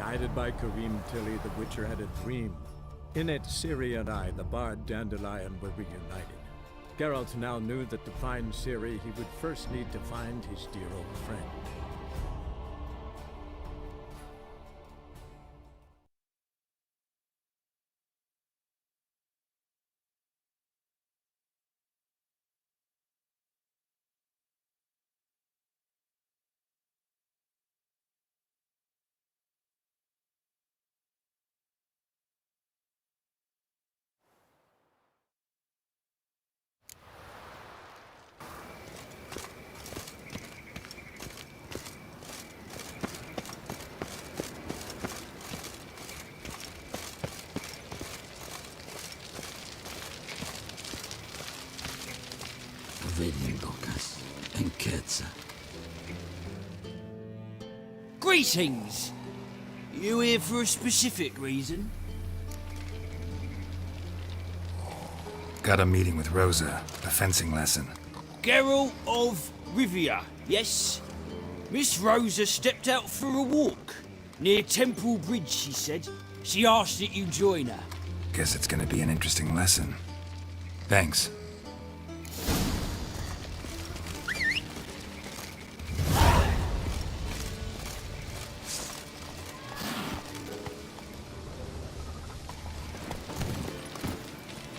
Guided by Kareem Tilly, the Witcher had a dream. In it, Ciri and I, the bard Dandelion, were reunited. Geralt now knew that to find Ciri, he would first need to find his dear old friend. Greetings! You here for a specific reason? Got a meeting with Rosa, a fencing lesson. Geralt of Rivia, yes? Miss Rosa stepped out for a walk. Near Temple Bridge, she said. She asked that you join her. Guess it's gonna be an interesting lesson. Thanks.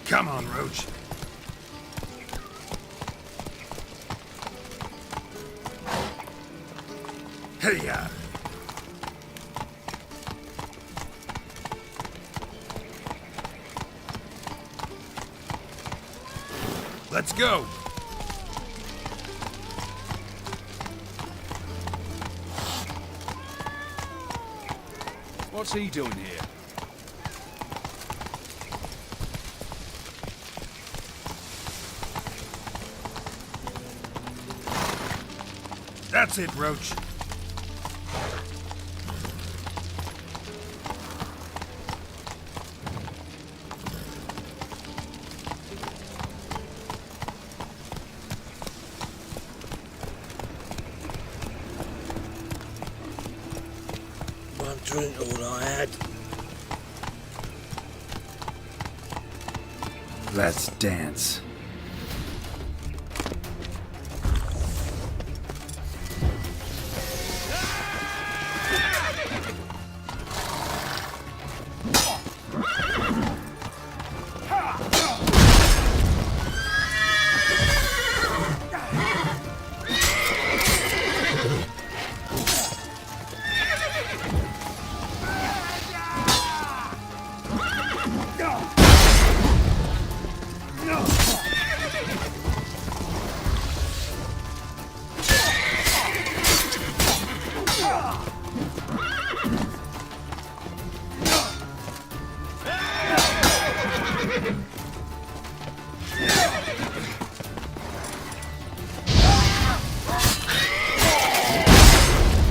Come on, Roach. Hey-ya! Let's go! What's he doing here? That's it, Roach. One drink all I had. Let's dance.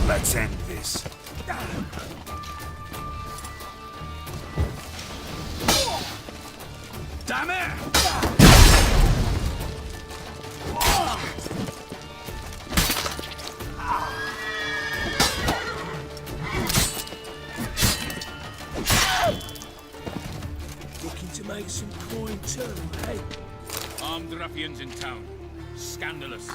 Let's end this. Damn it! Looking to make some coin too, eh? Armed ruffians in town. Scandalous.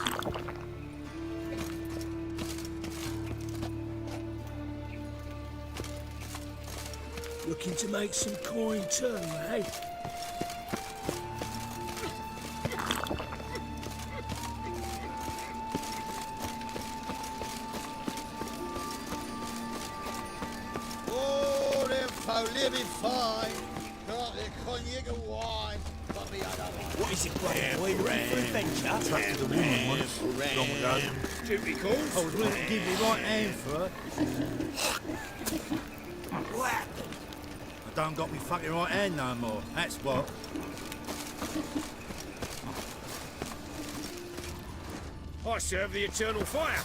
Looking to make some coin too, eh? Oh, them folk living fine. Got their cognac and wine. Got me other one. What is it, boy? For adventure? Attracted a woman once, long ago. Duty calls. I was willing to give me right hand for her. I don't got me fucking right hand no more, that's what. I serve the eternal fire.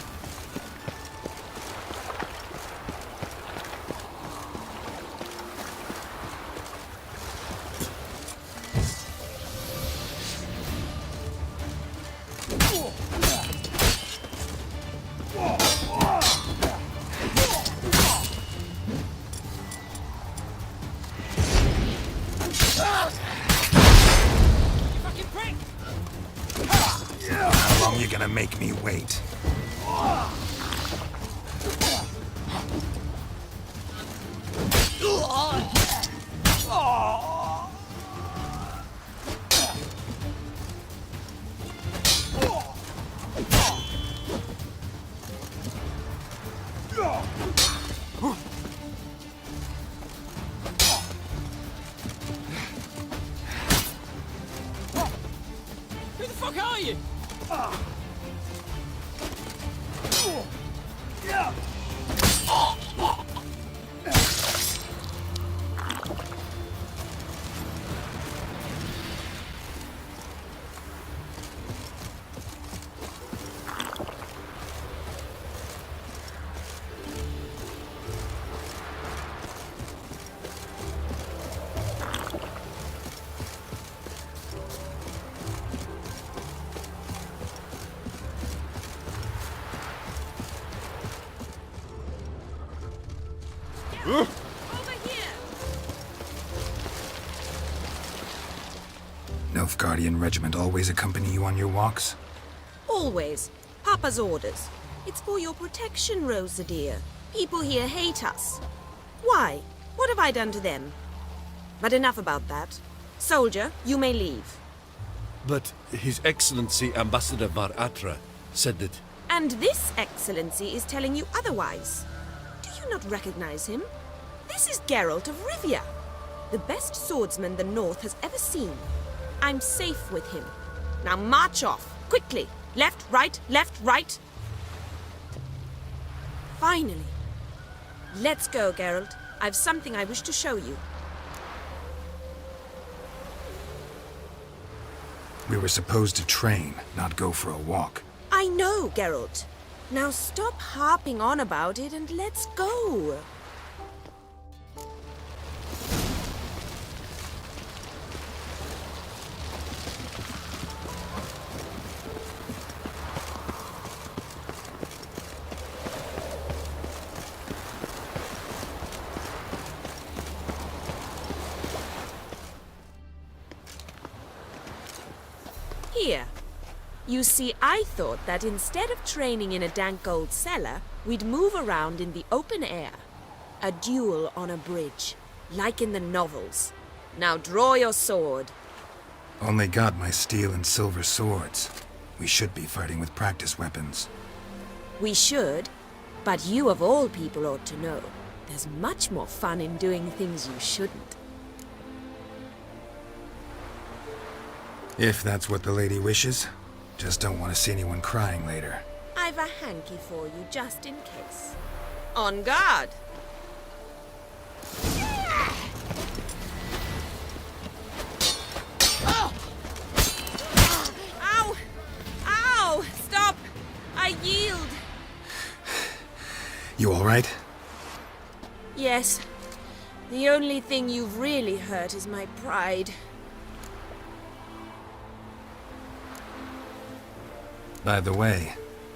gonna make me wait. Who the fuck are you? Over here! Nilfgaardian regiment always accompany you on your walks? Always. Papa's orders. It's for your protection, Rosa dear. People here hate us. Why? What have I done to them? But enough about that. Soldier, you may leave. But His Excellency Ambassador Var Atra said that... And this excellency is telling you otherwise. Do you not recognize him? This is Geralt of Rivia, the best swordsman the North has ever seen. I'm safe with him. Now march off, quickly. Left, right, left, right. Finally. Let's go, Geralt. I've something I wish to show you. We were supposed to train, not go for a walk. I know, Geralt. Now stop harping on about it and let's go. Here. You see, I thought that instead of training in a dank old cellar, we'd move around in the open air. A duel on a bridge, like in the novels. Now draw your sword. Only got my steel and silver swords. We should be fighting with practice weapons. We should, but you of all people ought to know. There's much more fun in doing things you shouldn't. If that's what the lady wishes. Just don't want to see anyone crying later. I've a hanky for you, just in case. On guard! Ow! Ow! Stop! I yield! You all right? Yes. The only thing you've really hurt is my pride. By the way,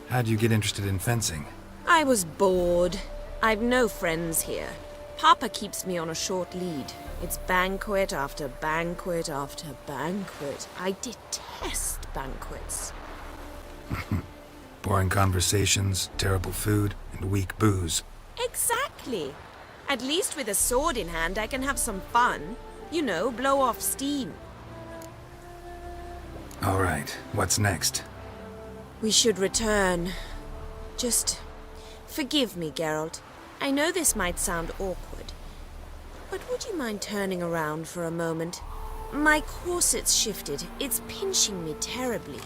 how'd you get interested in fencing? I was bored. I've no friends here. Papa keeps me on a short lead. It's banquet after banquet after banquet. I detest banquets. Boring conversations, terrible food, and weak booze. Exactly. At least with a sword in hand, I can have some fun. You know, blow off steam. All right, what's next? We should return. Just forgive me, Geralt. I know this might sound awkward, but would you mind turning around for a moment? My corset's shifted. It's pinching me terribly.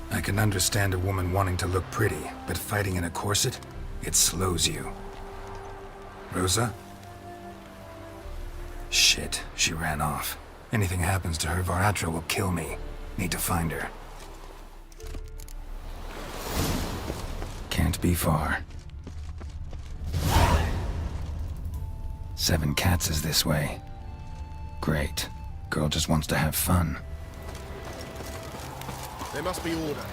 I can understand a woman wanting to look pretty, but fighting in a corset, it slows you. Rosa? Shit, she ran off. Anything happens to her, Var Atra will kill me. Need to find her. Can't be far. 7 Cats is this way. Great. Girl just wants to have fun. There must be order.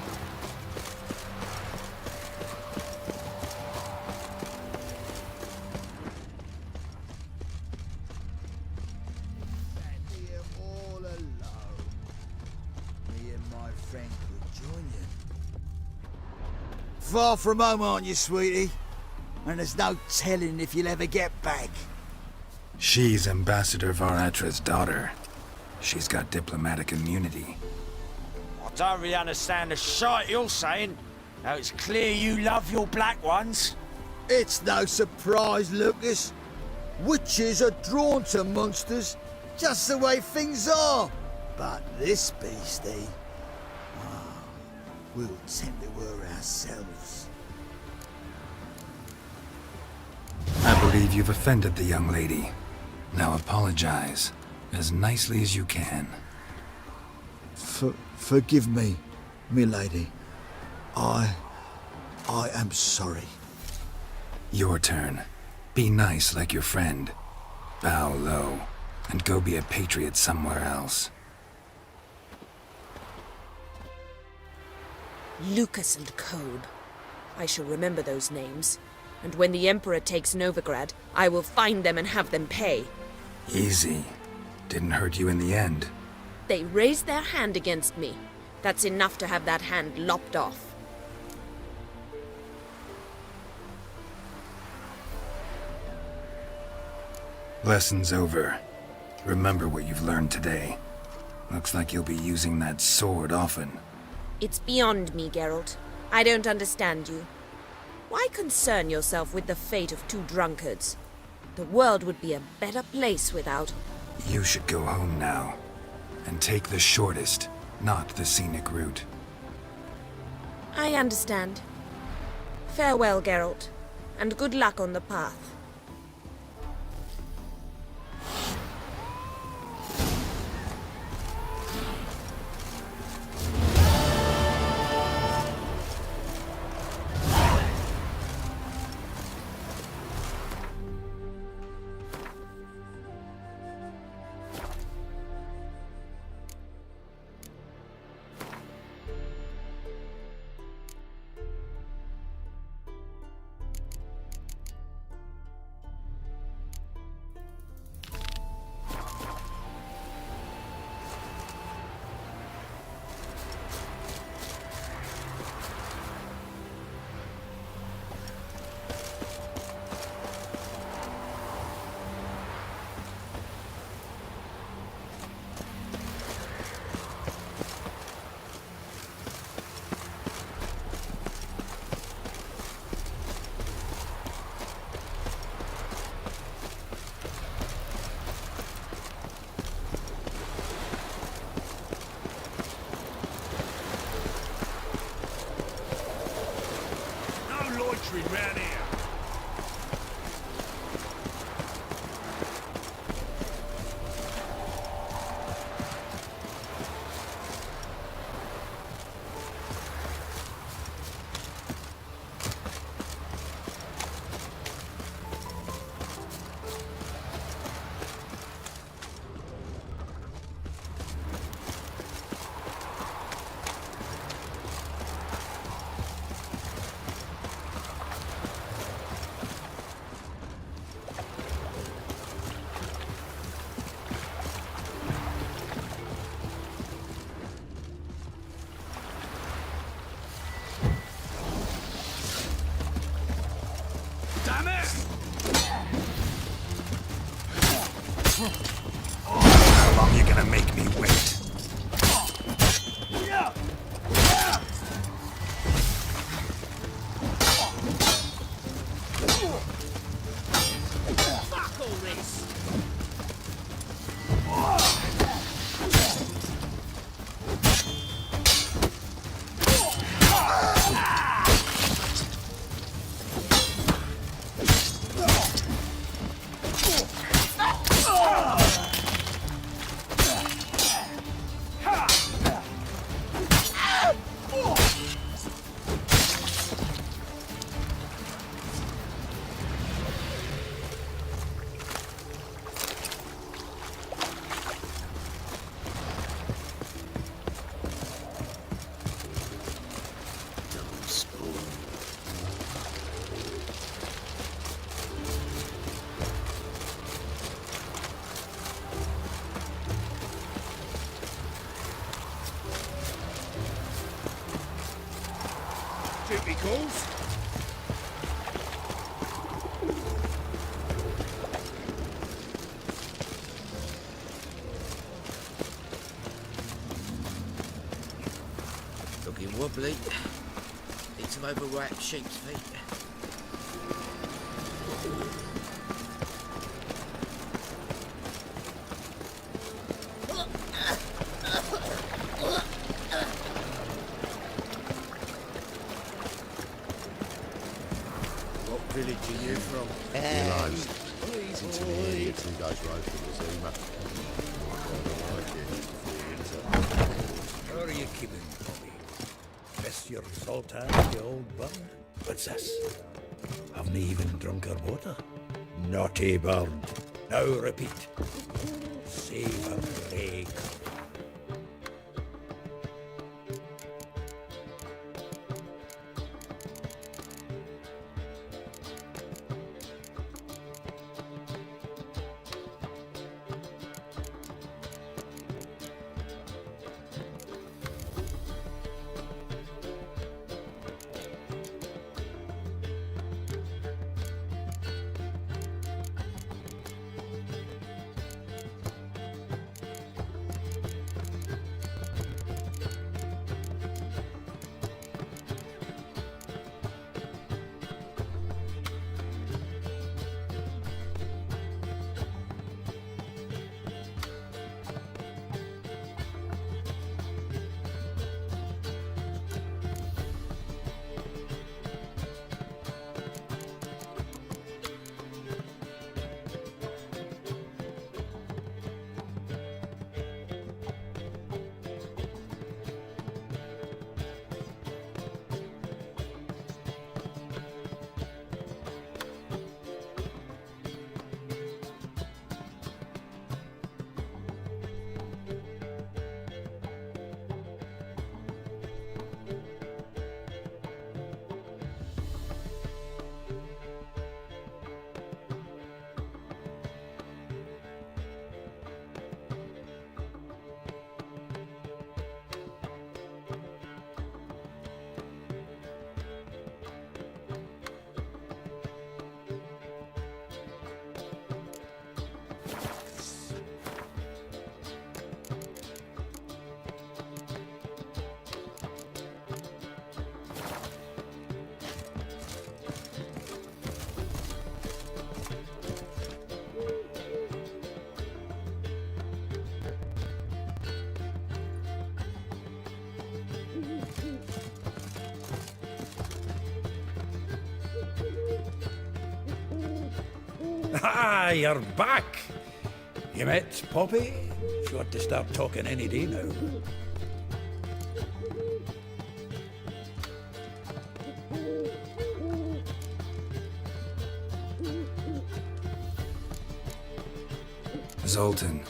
Here all alone. Me and my friend could join you. Far from home, aren't you, sweetie? And there's no telling if you'll ever get back. She's Ambassador Varatra's daughter. She's got diplomatic immunity. I don't really understand the shite you're saying. Now it's clear you love your black ones. It's no surprise, Lucas. Witches are drawn to monsters, just the way things are. But this beastie, we'll tend to her ourselves. I believe you've offended the young lady. Now apologize, as nicely as you can. Forgive me, milady. I am sorry. Your turn. Be nice like your friend. Bow low, and go be a patriot somewhere else. Lucas and Kobe. I shall remember those names. And when the Emperor takes Novigrad, I will find them and have them pay. Easy. Didn't hurt you in the end. They raised their hand against me. That's enough to have that hand lopped off. Lesson's over. Remember what you've learned today. Looks like you'll be using that sword often. It's beyond me, Geralt. I don't understand you. Why concern yourself with the fate of two drunkards? The world would be a better place without... You should go home now. And take the shortest, not the scenic route. I understand. Farewell, Geralt, and good luck on the path. Round here. How long you gonna make me wait? Fuck all this! goes. Looking wobbly. Need some overripe sheep's feet. What village are you from? Realised since we here, you 2 days road from the Zima. How are you keeping, Bobby? Miss your sultan, you old bird? What's this? Haven't even drunk her water? Naughty bird. Now repeat. Save a break. Ah, you're back. You met Poppy? She ought to start talking any day now. Zoltan,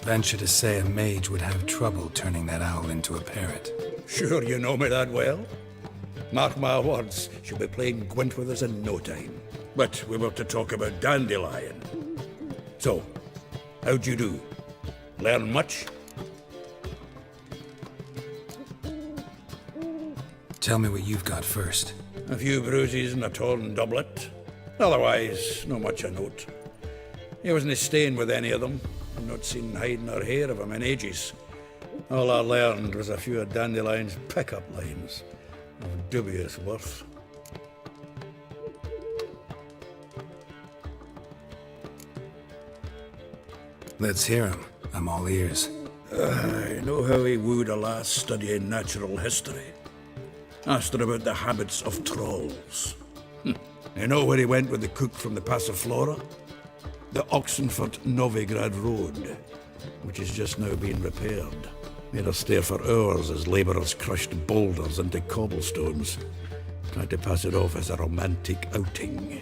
venture to say a mage would have trouble turning that owl into a parrot. Sure you know me that well? Mark my words, she'll be playing Gwent with us in no time. But we were to talk about Dandelion. So, how'd you do? Learn much? Tell me what you've got first. A few bruises and a torn doublet. Otherwise, no much a note. He wasn't staying with any of them. I've not seen hide nor hair of him in ages. All I learned was a few of Dandelion's pickup lines of dubious worth. Let's hear him. I'm all ears. I know how he wooed a lass studying natural history. Asked her about the habits of trolls. You know where he went with the cook from the Passiflora? The Oxenfurt-Novigrad Road, which is just now being repaired. Made us stare for hours as labourers crushed boulders into cobblestones. Tried to pass it off as a romantic outing.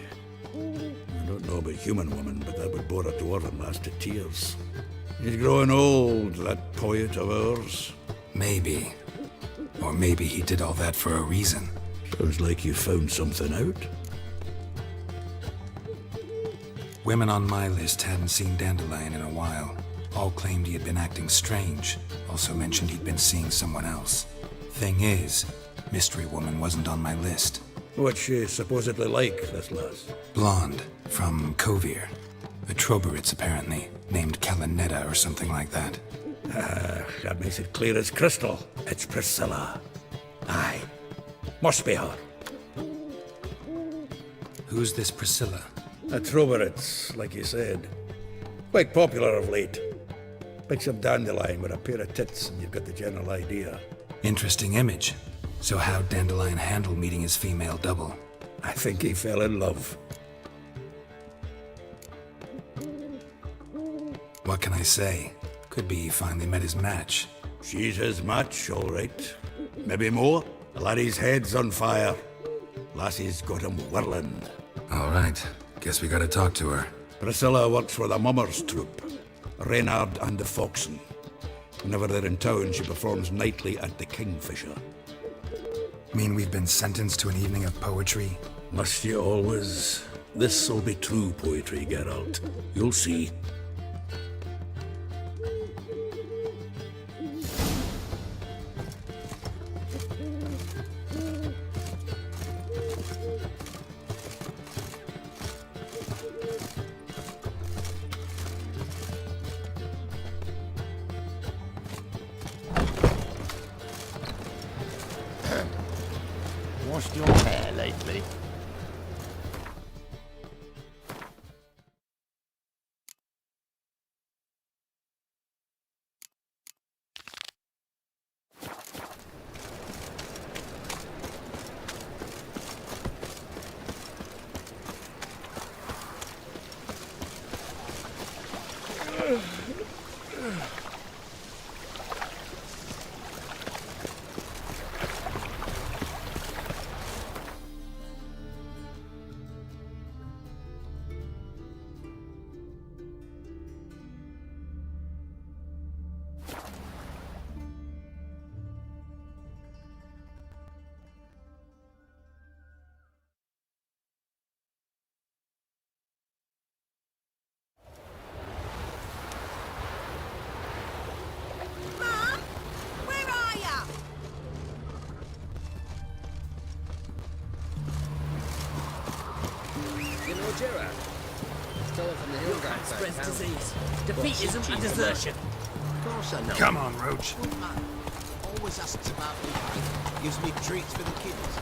I don't know about human woman, but that would bore a dwarven lass to tears. He's growing old, that poet of ours. Maybe. Or maybe he did all that for a reason. Sounds like you found something out. Women on my list hadn't seen Dandelion in a while. All claimed he had been acting strange. Also mentioned he'd been seeing someone else. Thing is, Mystery Woman wasn't on my list. What's she supposedly like, this lass? Blonde, from Kovir. A Troberitz, apparently, named Kalanetta or something like that. That makes it clear as crystal. It's Priscilla. Aye. Must be her. Who's this Priscilla? A Troberitz, like you said. Quite popular of late. Pick some dandelion with a pair of tits and you've got the general idea. Interesting image. So how'd Dandelion handle meeting his female double? I think he fell in love. What can I say? Could be he finally met his match. She's his match, all right. Maybe more. The laddie's head's on fire. Lassie's got him whirling. All right. Guess we gotta talk to her. Priscilla works for the Mummers troupe. Reynard and the Foxen. Whenever they're in town, she performs nightly at the Kingfisher. Mean we've been sentenced to an evening of poetry? Must you always? This'll be true poetry, Geralt. You'll see. Washed your hair lately? Mom, where are ya? You know Gerard? Tell her from the hill guy spreads disease, defeatism and desertion. Of course I know. Come on, Roach. Good man. Always asks about me. Gives me treats for the kids.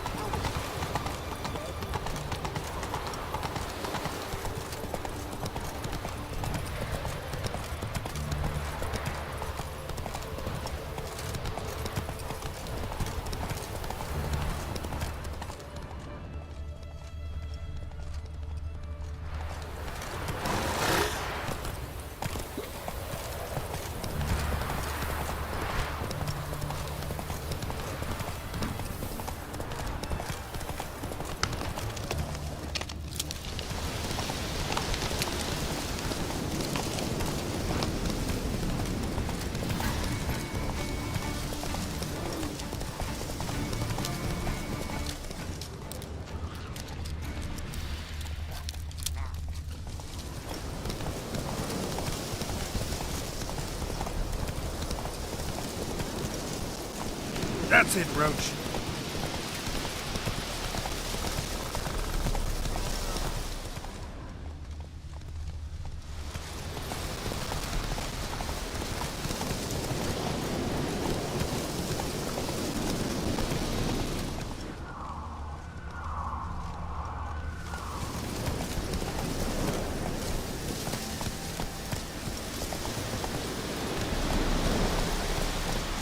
That's it, Roach.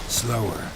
Slower.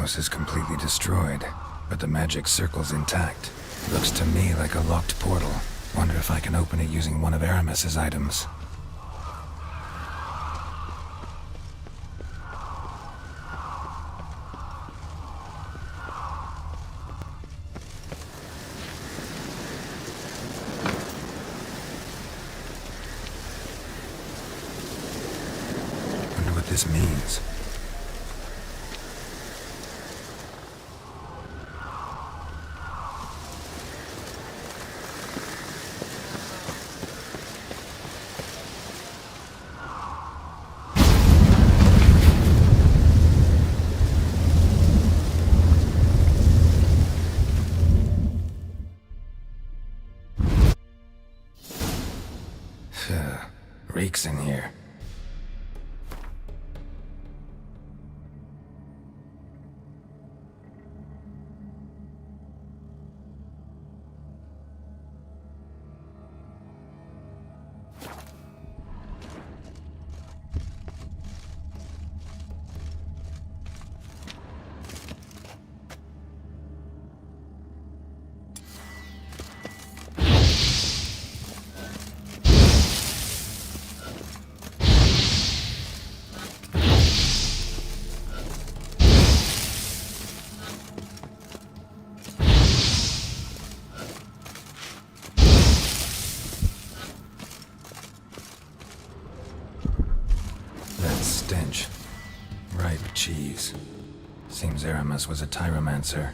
house is completely destroyed, but the magic circle's intact. Looks to me like a locked portal. Wonder if I can open it using one of Aramis's items. Wonder what this means. Reeks in here. Stench. Ripe cheese. Seems Aramis was a tyromancer.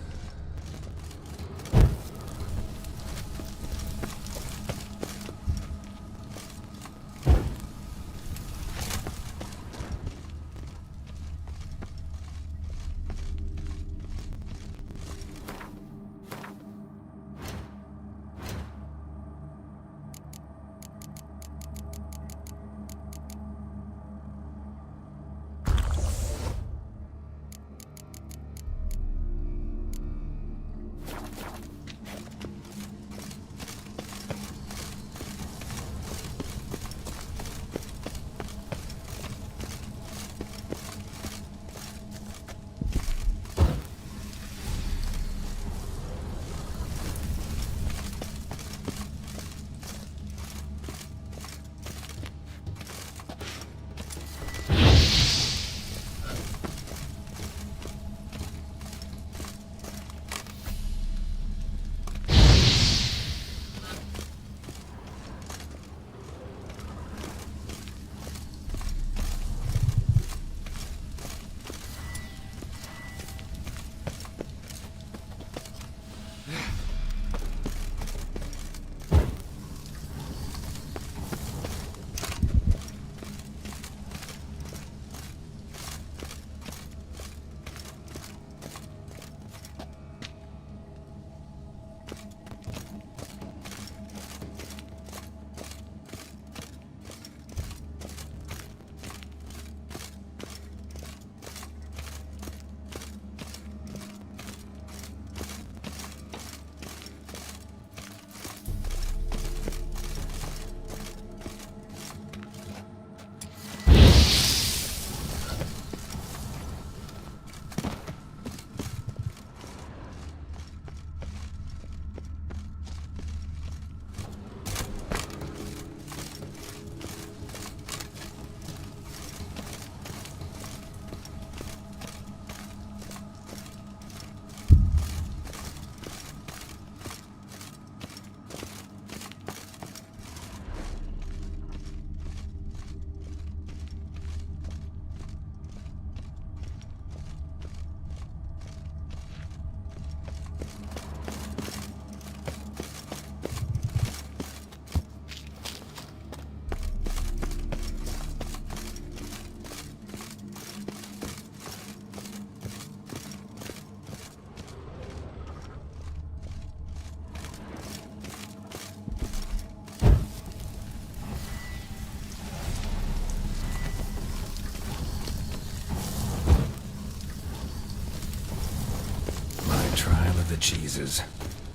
The cheeses.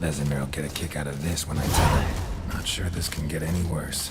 Vesemir will get a kick out of this when I tell him. Not sure this can get any worse.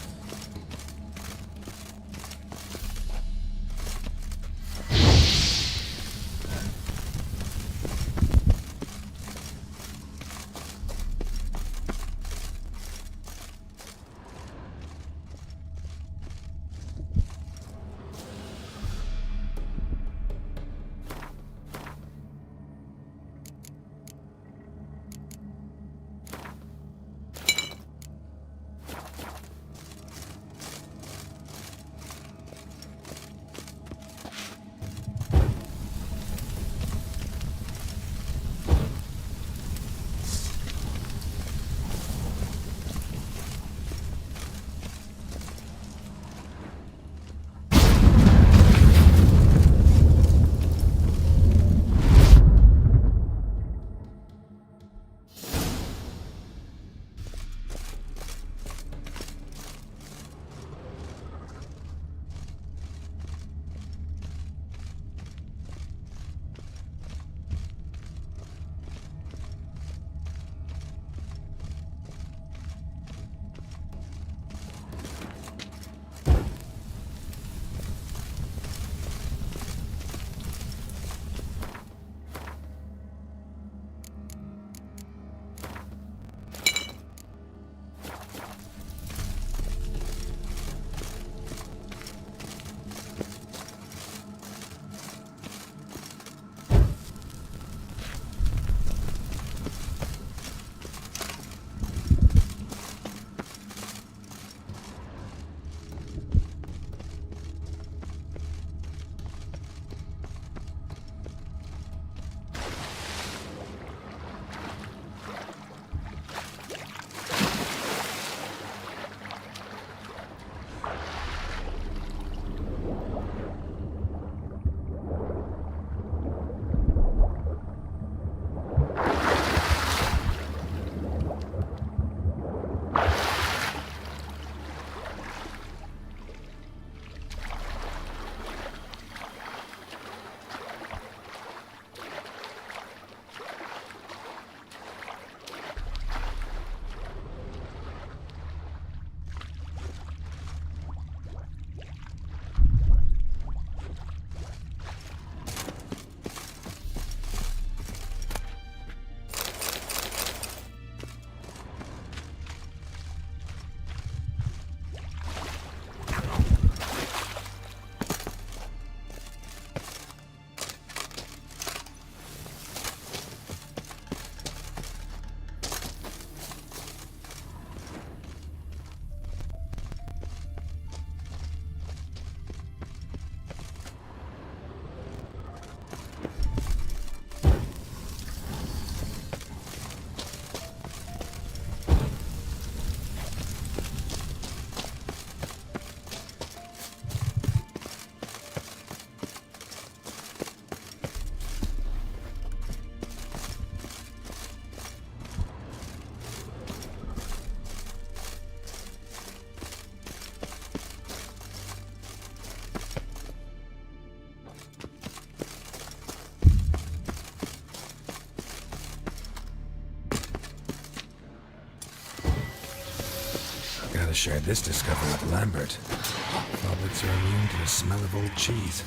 Grandfather shared this discovery with Lambert. Hobbits are immune to the smell of old cheese.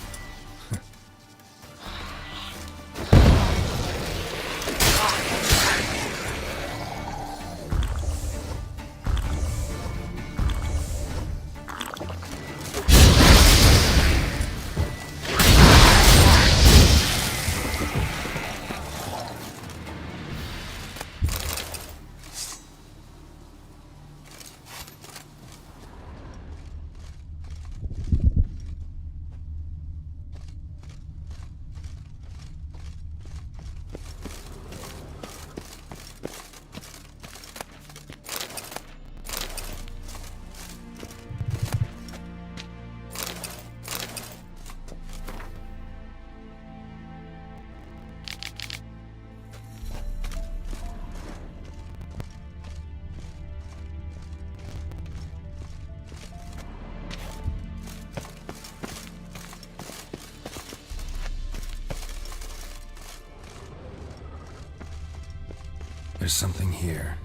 There's something here.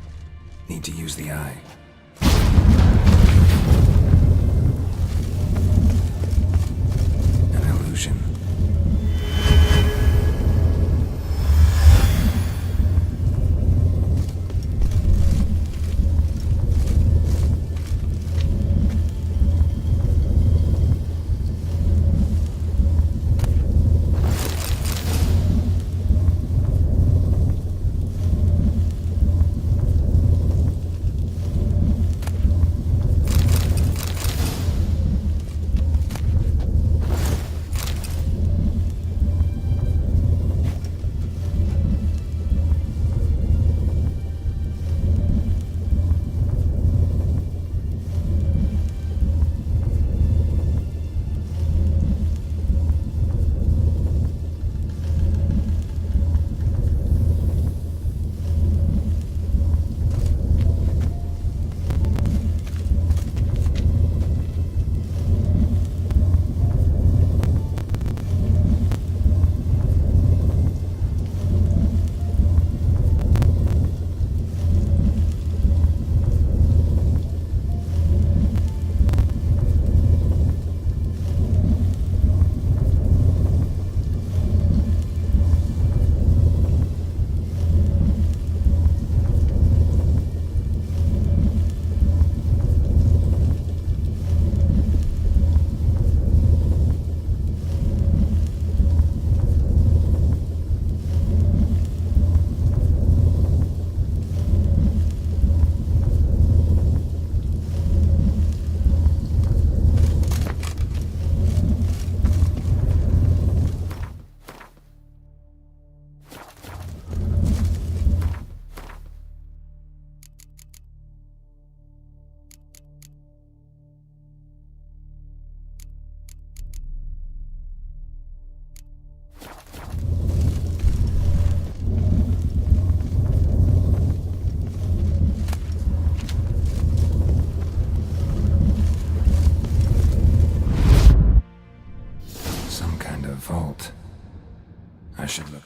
Need to use the eye. An illusion. Vault. I should look.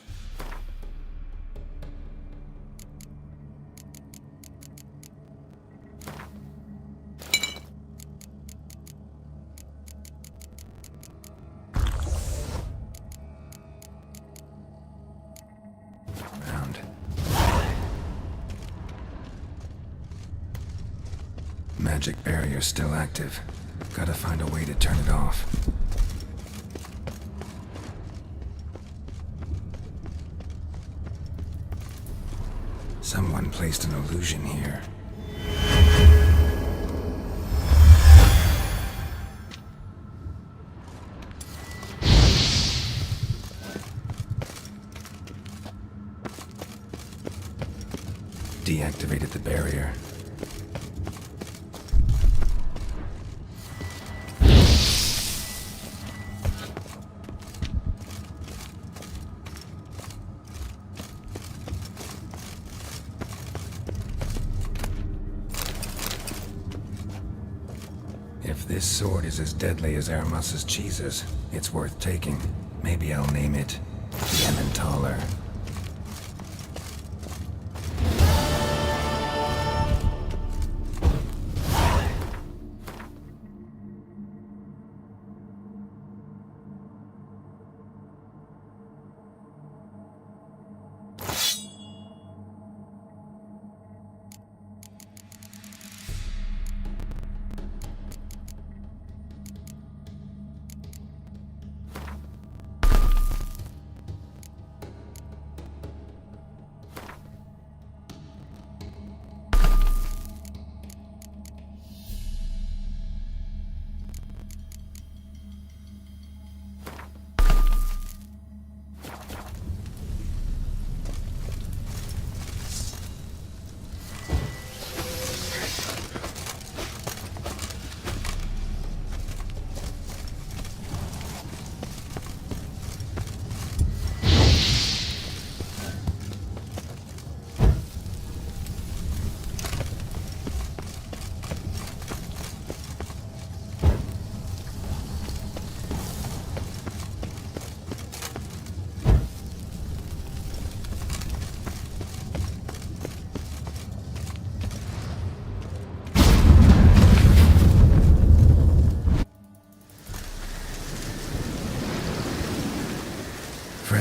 Round. Magic barrier still active. Gotta find a way to turn it off. Someone placed an illusion here. Deactivated the barrier. If this sword is as deadly as Aramas's cheeses, it's worth taking. Maybe I'll name it Emmentaler.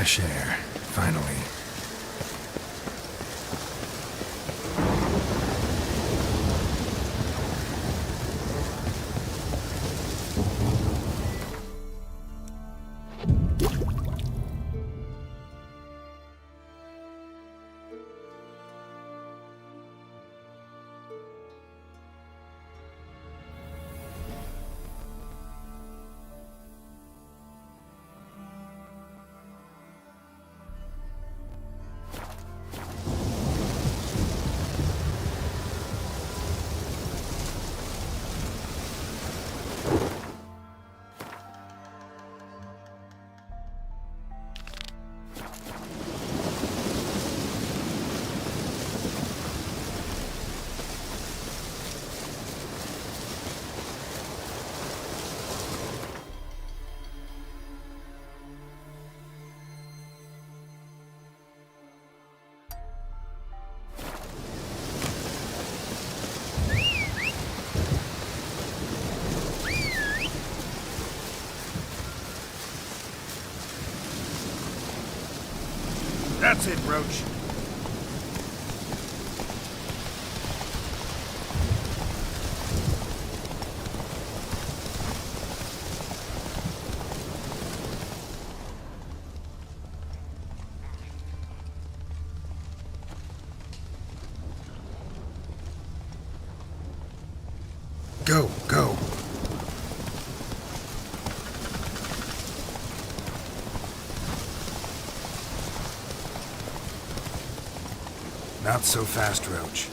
Fresh air, finally. That's it, Roach. Go, go. Not so fast, Roach.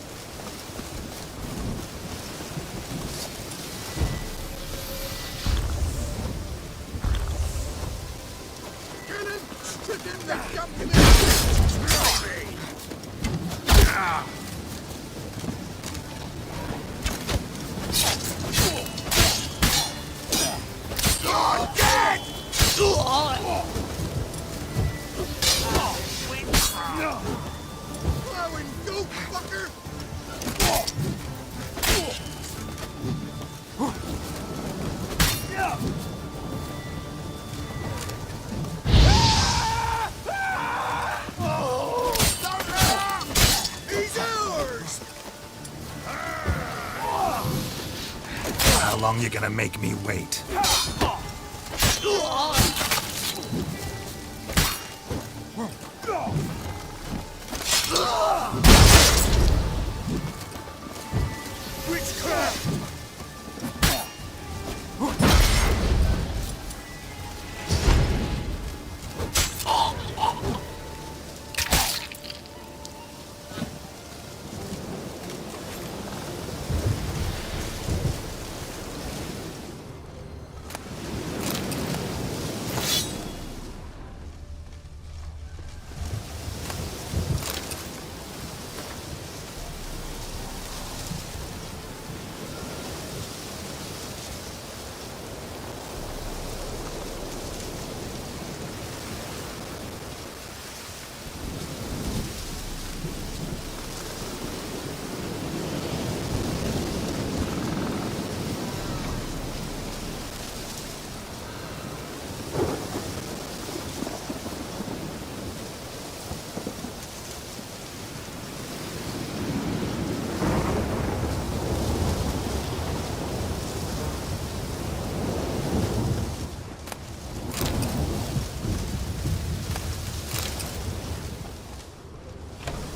How long you gonna make me wait?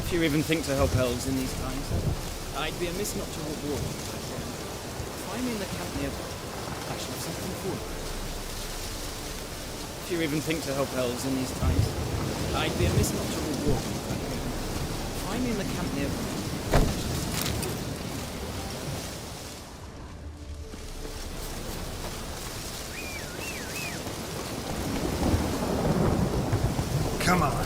If you even think to help elves in these times, I'd be amiss not to reward you. Find me in the camp nearby. I shall have something for you. If you even think to help elves in these times, I'd be amiss not to reward you. Find me in the camp nearby. Come on.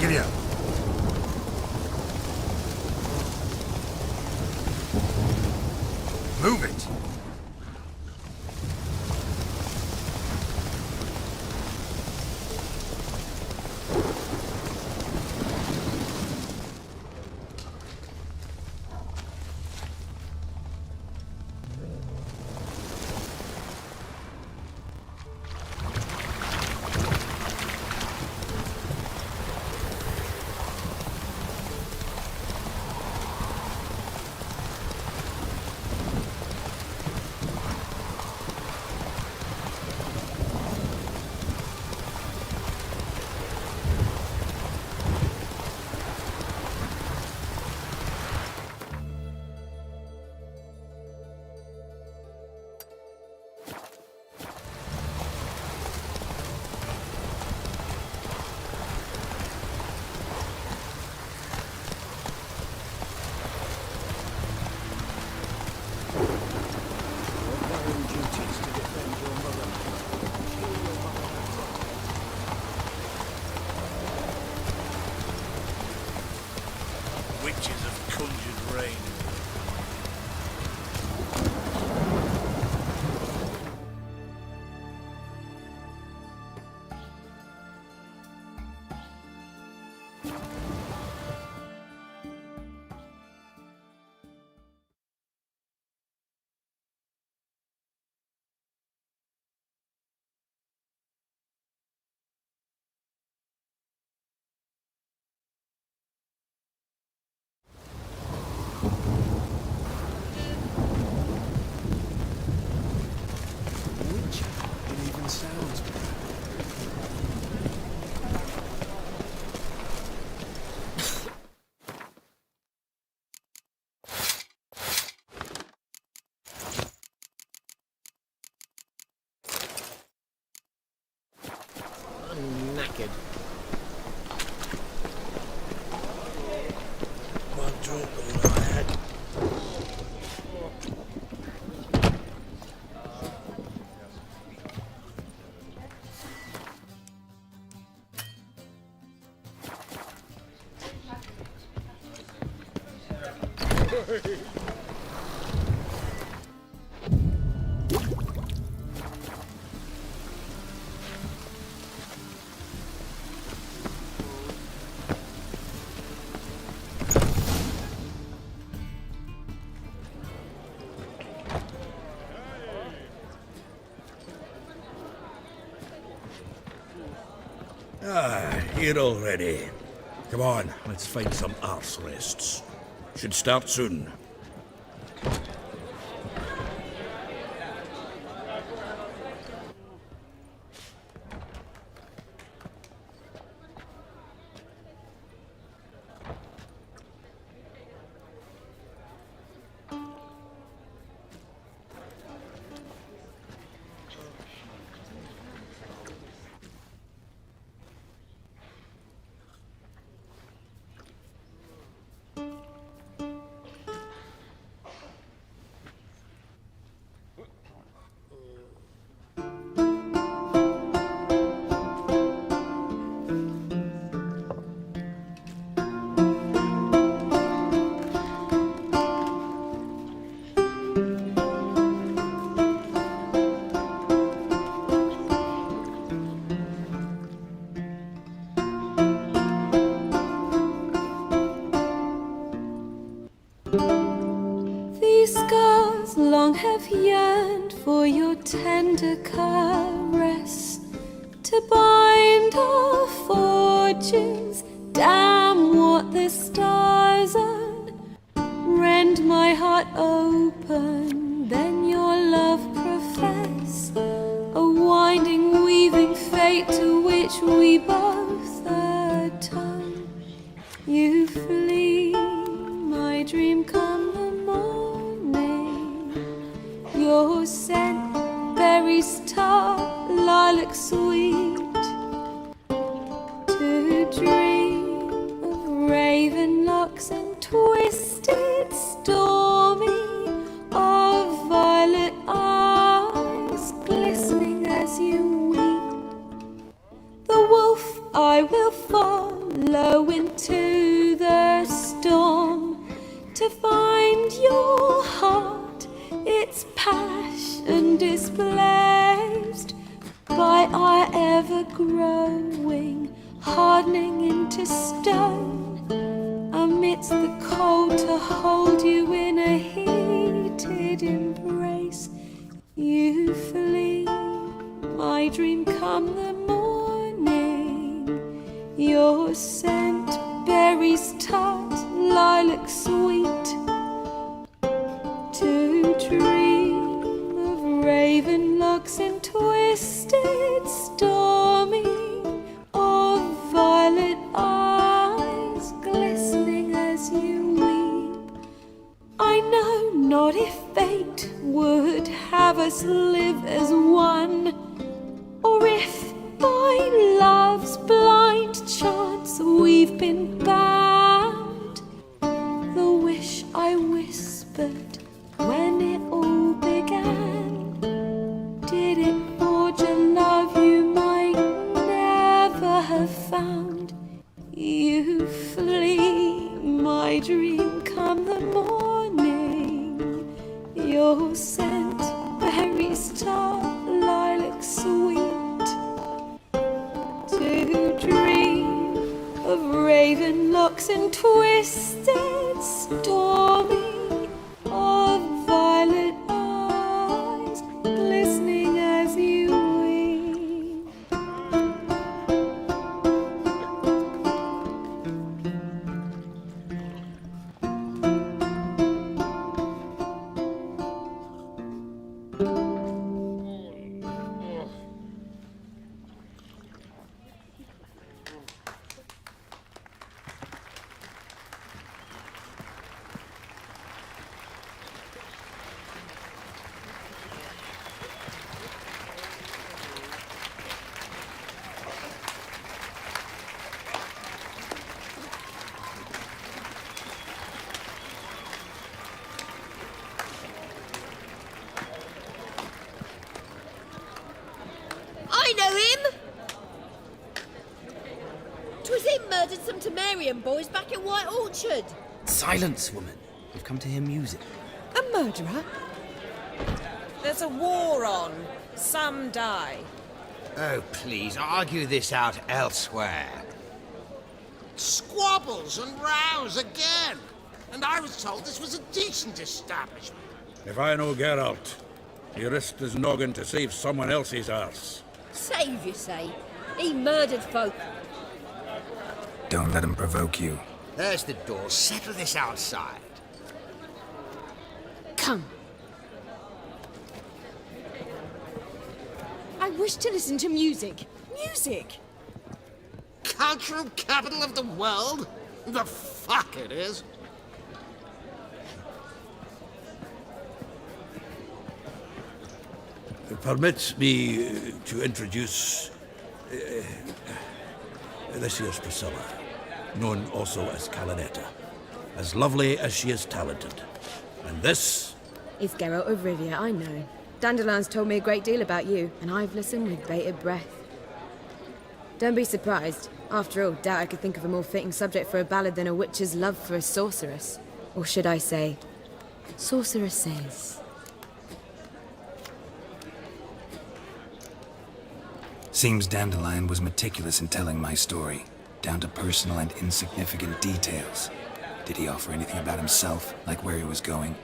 Giddy up. Move it. Here already. Come on, let's find some arse rests. Should start soon. These scars long have yearned for your tender caress, to bind our fortunes. Damn what the stars earn. Rend my heart open, then your love profess, a winding, weaving fate to which we both atone. You flee, my dream come the morning. Your scent, berries tart, lilac sweet. To dream of raven locks and twisted, stormy, of violet eyes glistening as you weep. The wolf I will follow into the storm, to find your heart, its passion displaced by our ever-growing, hardening into stone, amidst the cold to hold you in a heated embrace. You flee, my dream come the morning, your scent, berries tart, lilac sweet. To dream of raven locks and twisted, stormy, of violet eyes glistening as you weep. I know not if fate would have us live as one, or if by love's blind chance we've been bound. The wish I whispered when it all began, did it forge a love you might never have found? You flee, my dream come the morning, your scent, berries tart, lilac sweet. To dream of raven locks and twisted, stormy, of violet eyes glistening as you weep. I know him! 'Twas him murdered some Temerian boys back at White Orchard. Silence, woman. We've come to hear music. A murderer? There's a war on. Some die. Oh, please, argue this out elsewhere. Squabbles and rows again. And I was told this was a decent establishment. If I know Geralt, he risked his noggin to save someone else's arse. Save, you say? He murdered folk. Don't let him provoke you. There's the door. Settle this outside. Come. I wish to listen to music. Music! Cultural capital of the world? The fuck it is. Permit me to introduce this here's Priscilla, known also as Calinetta. As lovely as she is talented. And this... It's Geralt of Rivia, I know. Dandelion's told me a great deal about you, and I've listened with bated breath. Don't be surprised. After all, doubt I could think of a more fitting subject for a ballad than a witch's love for a sorceress. Or should I say, sorceresses. Seems Dandelion was meticulous in telling my story, down to personal and insignificant details. Did he offer anything about himself, like where he was going?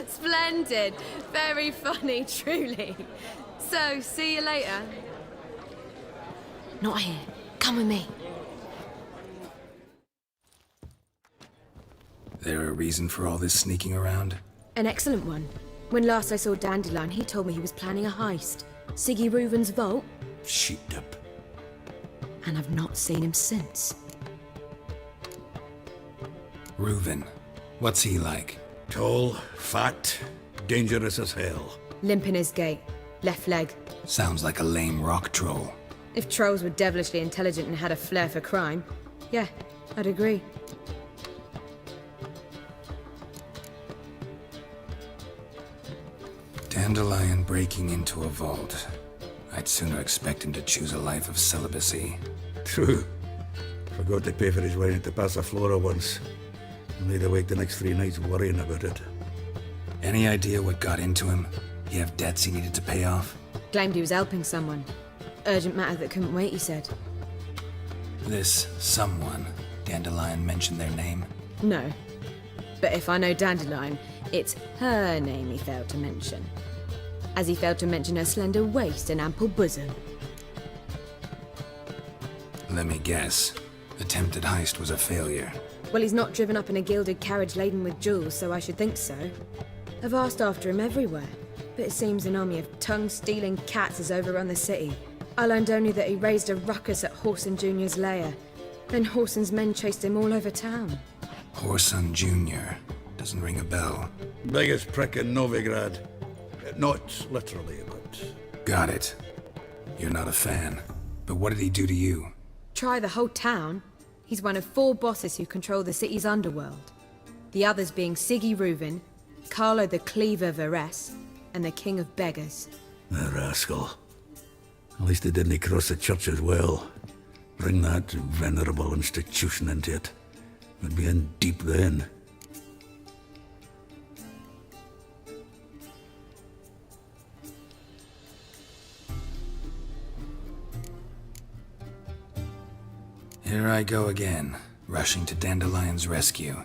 Splendid. Very funny, truly. So, see you later. Not here. Come with me. There a reason for all this sneaking around? An excellent one. When last I saw Dandelion, he told me he was planning a heist. Siggy Reuven's vault. Sheeped up. And I've not seen him since. Reuven. What's he like? Tall, fat, dangerous as hell. Limp in his gait. Left leg. Sounds like a lame rock troll. If trolls were devilishly intelligent and had a flair for crime, yeah, I'd agree. Dandelion breaking into a vault. I'd sooner expect him to choose a life of celibacy. True. Forgot to pay for his wine at the Passaflora once. And laid awake the next 3 nights worrying about it. Any idea what got into him? He have debts he needed to pay off? Claimed he was helping someone. Urgent matter that couldn't wait, he said. This someone, Dandelion mentioned their name? No. But if I know Dandelion, it's her name he failed to mention. As he failed to mention her slender waist and ample bosom. Let me guess. Attempted heist was a failure. Well, he's not driven up in a gilded carriage laden with jewels, so I should think so. I've asked after him everywhere, but it seems an army of tongue-stealing cats has overrun the city. I learned only that he raised a ruckus at Whoreson Jr.'s lair. Then Whoreson's men chased him all over town. Whoreson Jr. Doesn't ring a bell. Biggest prick in Novigrad. Not literally, but... Got it. You're not a fan. But what did he do to you? Try the whole town. He's one of 4 bosses who control the city's underworld. The others being Siggy Reuven, Carlo the Cleaver Varese, and the King of Beggars. The rascal. At least he didn't cross the church as well. Bring that venerable institution into it. We'd be in deep then. Here I go again, rushing to Dandelion's rescue.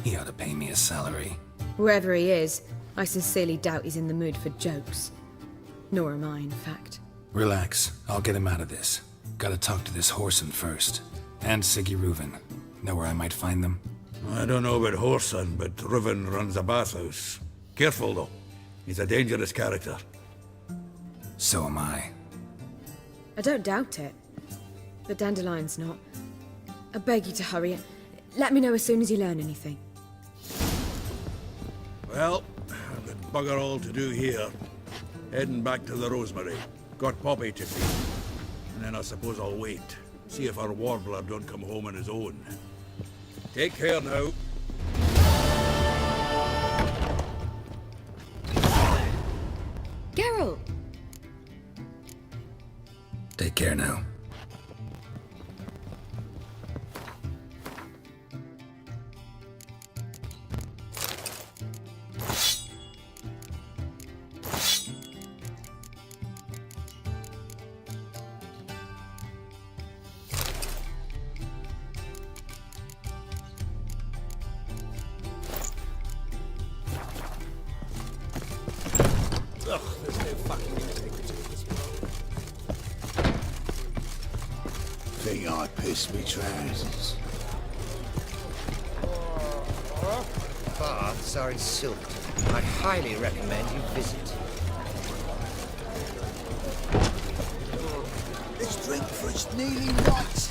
He ought to pay me a salary. Wherever he is, I sincerely doubt he's in the mood for jokes. Nor am I, in fact. Relax, I'll get him out of this. Gotta talk to this Whoreson first. And Siggy Reuven. Know where I might find them? I don't know about Whoreson, but Reuven runs a bathhouse. Careful, though. He's a dangerous character. So am I. I don't doubt it. But Dandelion's not. I beg you to hurry. Let me know as soon as you learn anything. Well, I've got bugger all to do here. Heading back to the Rosemary. Got Poppy to feed. And then I suppose I'll wait. See if our warbler don't come home on his own. Take care now. Geralt! Take care now. think I pissed me trousers? Baths are in Silverton. I highly recommend you visit. Let's drink for its nearly right.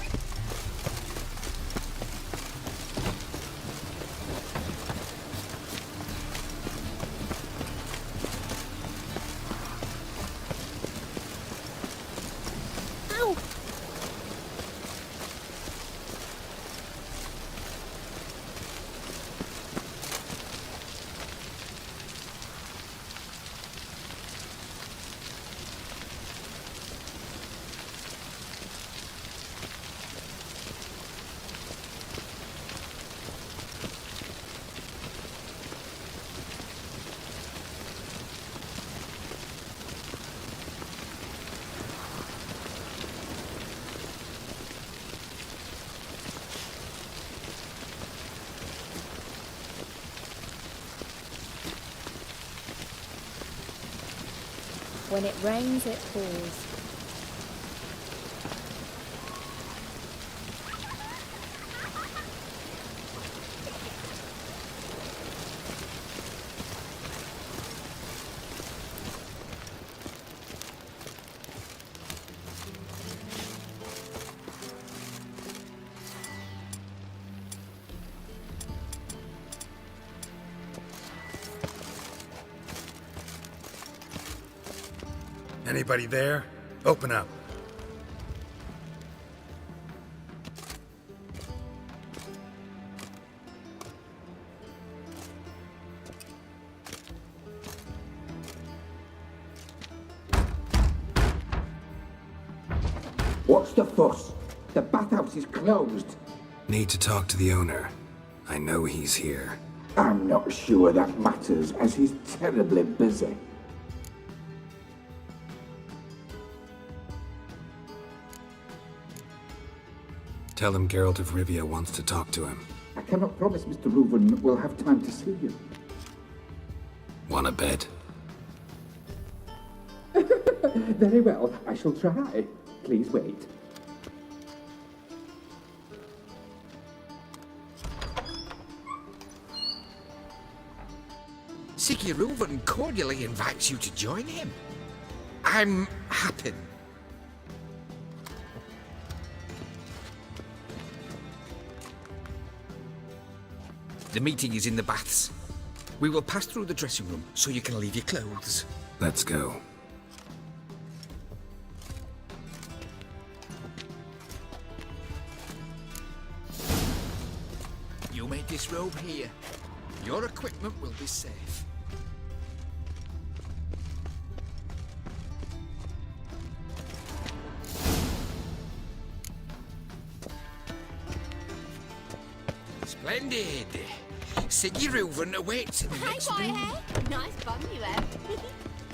When it rains, it pours. Anybody there? Open up. What's the fuss? The bathhouse is closed. Need to talk to the owner. I know he's here. I'm not sure that matters, as he's terribly busy. Tell him Geralt of Rivia wants to talk to him. I cannot promise Mr. Reuven will have time to see you. Wanna bet? Very well, I shall try. Please wait. Siggy Reuven cordially invites you to join him. I'm happy. The meeting is in the baths. We will pass through the dressing room so you can leave your clothes. Let's go. You may disrobe here. Your equipment will be safe. Splendid! Siggy Reuven awaits in the next room. Whitehead. Nice bum you have.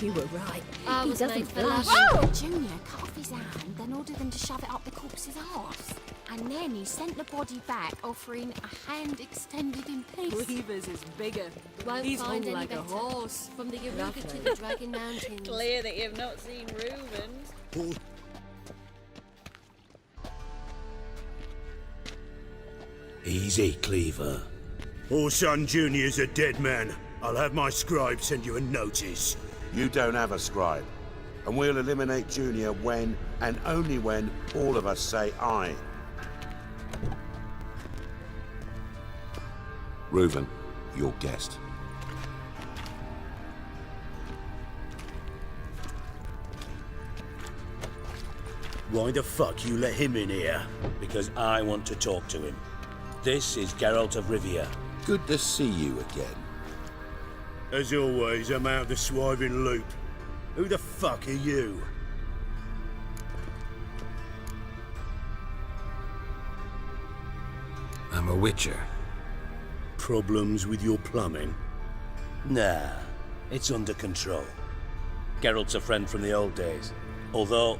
You were right. I He was doesn't made for flush. loving. Junior cut off his hand, then ordered them to shove it up the corpse's arse. And then he sent the body back, offering a hand extended in peace. Reavers is bigger. Won't He's find more any like a better. horse. From the Yaruga to Lovely. the Dragon Mountains. Clear that you've not seen Reuven's. Easy, Cleaver. Orson Jr.'s a dead man. I'll have my scribe send you a notice. You don't have a scribe. And we'll eliminate Junior when, and only when, all of us say aye. Reuven, your guest. Why the fuck you let him in here? Because I want to talk to him. This is Geralt of Rivia. Good to see you again. As always, I'm out the swiving loop. Who the fuck are you? I'm a witcher. Problems with your plumbing? Nah, it's under control. Geralt's a friend from the old days. Although...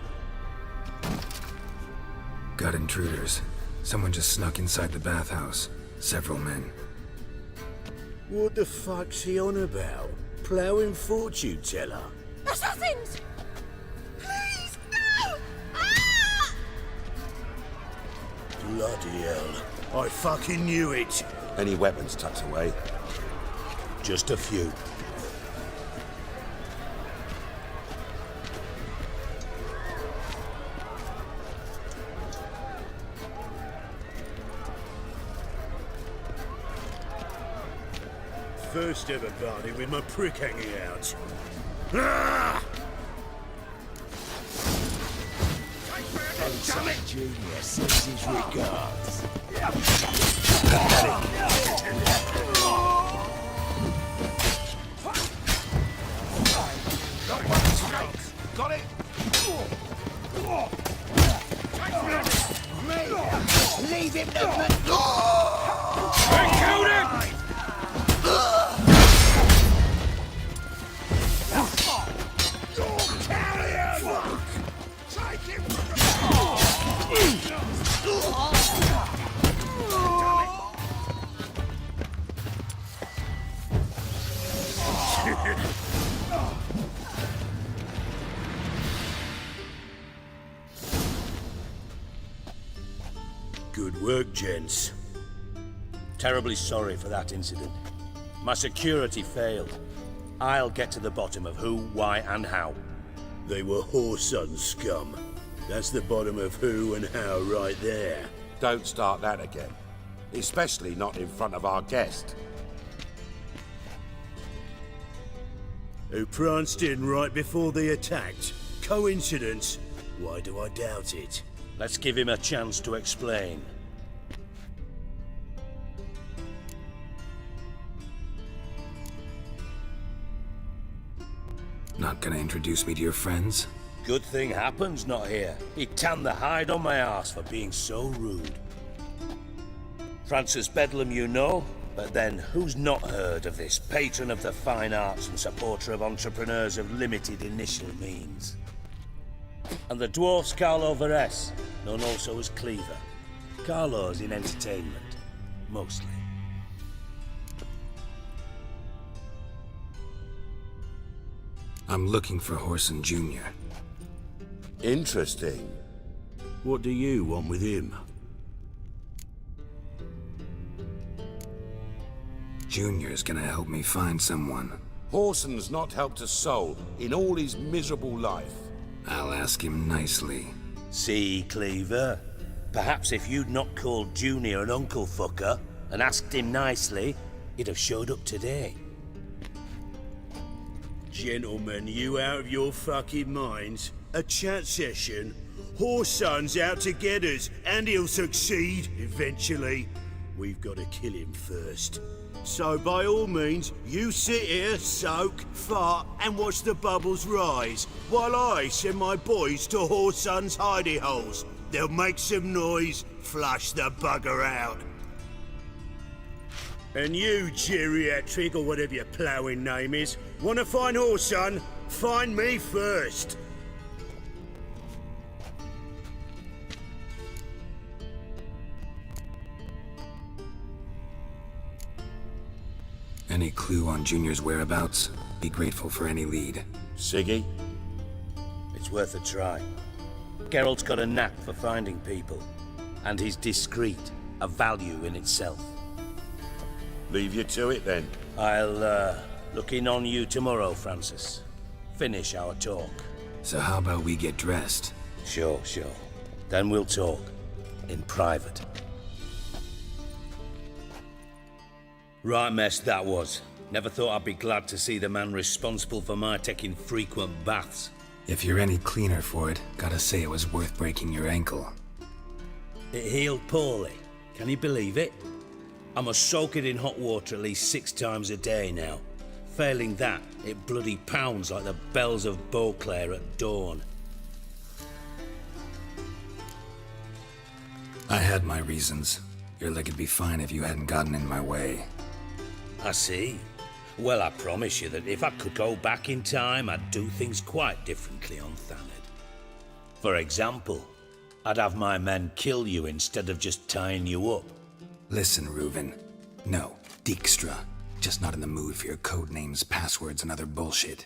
Got intruders. Someone just snuck inside the bathhouse. Several men. What the fuck's he on about? Ploughing fortune teller? Assassins! Please, no! Ah! Bloody hell. I fucking knew it. Any weapons tucked away? Just a few. First ever party with my prick hanging out. Ah! Junior sends his regards. Got it? Leave him to I killed him! Good work, gents. Terribly sorry for that incident. My security failed. I'll get to the bottom of who, why, and how. They were whoreson scum. That's the bottom of who and how right there. Don't start that again. Especially not in front of our guest. Who pranced in right before they attacked. Coincidence? Why do I doubt it? Let's give him a chance to explain. Not gonna introduce me to your friends? Good thing Happen's not here. He tanned the hide on my ass for being so rude. Francis Bedlam you know, but then who's not heard of this patron of the fine arts and supporter of entrepreneurs of limited initial means? And the dwarf's Carlo Veres, known also as Cleaver. Carlo's in entertainment, mostly. I'm looking for Whoreson Jr. Interesting. What do you want with him? Junior's gonna help me find someone. Whoreson's not helped a soul in all his miserable life. I'll ask him nicely. See, Cleaver? Perhaps if you'd not called Junior an uncle fucker and asked him nicely, he'd have showed up today. Gentlemen, you out of your fucking minds? A chat session? Whoreson's out to get us, and he'll succeed eventually. We've got to kill him first. So by all means, you sit here, soak, fart, and watch the bubbles rise, while I send my boys to Whoreson's hidey holes. They'll make some noise, flush the bugger out. And you, geriatric, or whatever your ploughing name is, wanna find Whoreson? Find me first. Any clue on Junior's whereabouts? Be grateful for any lead. Siggy? It's worth a try. Geralt's got a knack for finding people, and he's discreet, a value in itself. Leave you to it then. I'll look in on you tomorrow, Francis. Finish our talk. So how about we get dressed? Sure. Then we'll talk. In private. Right mess that was. Never thought I'd be glad to see the man responsible for my taking frequent baths. If you're any cleaner for it, gotta say it was worth breaking your ankle. It healed poorly. Can you believe it? I must soak it in hot water at least 6 times a day now. Failing that, it bloody pounds like the bells of Beauclair at dawn. I had my reasons. Your leg would be fine if you hadn't gotten in my way. I see. Well, I promise you that if I could go back in time, I'd do things quite differently on Thanet. For example, I'd have my men kill you instead of just tying you up. Listen, Reuven. No, Dijkstra. Just not in the mood for your code names, passwords, and other bullshit.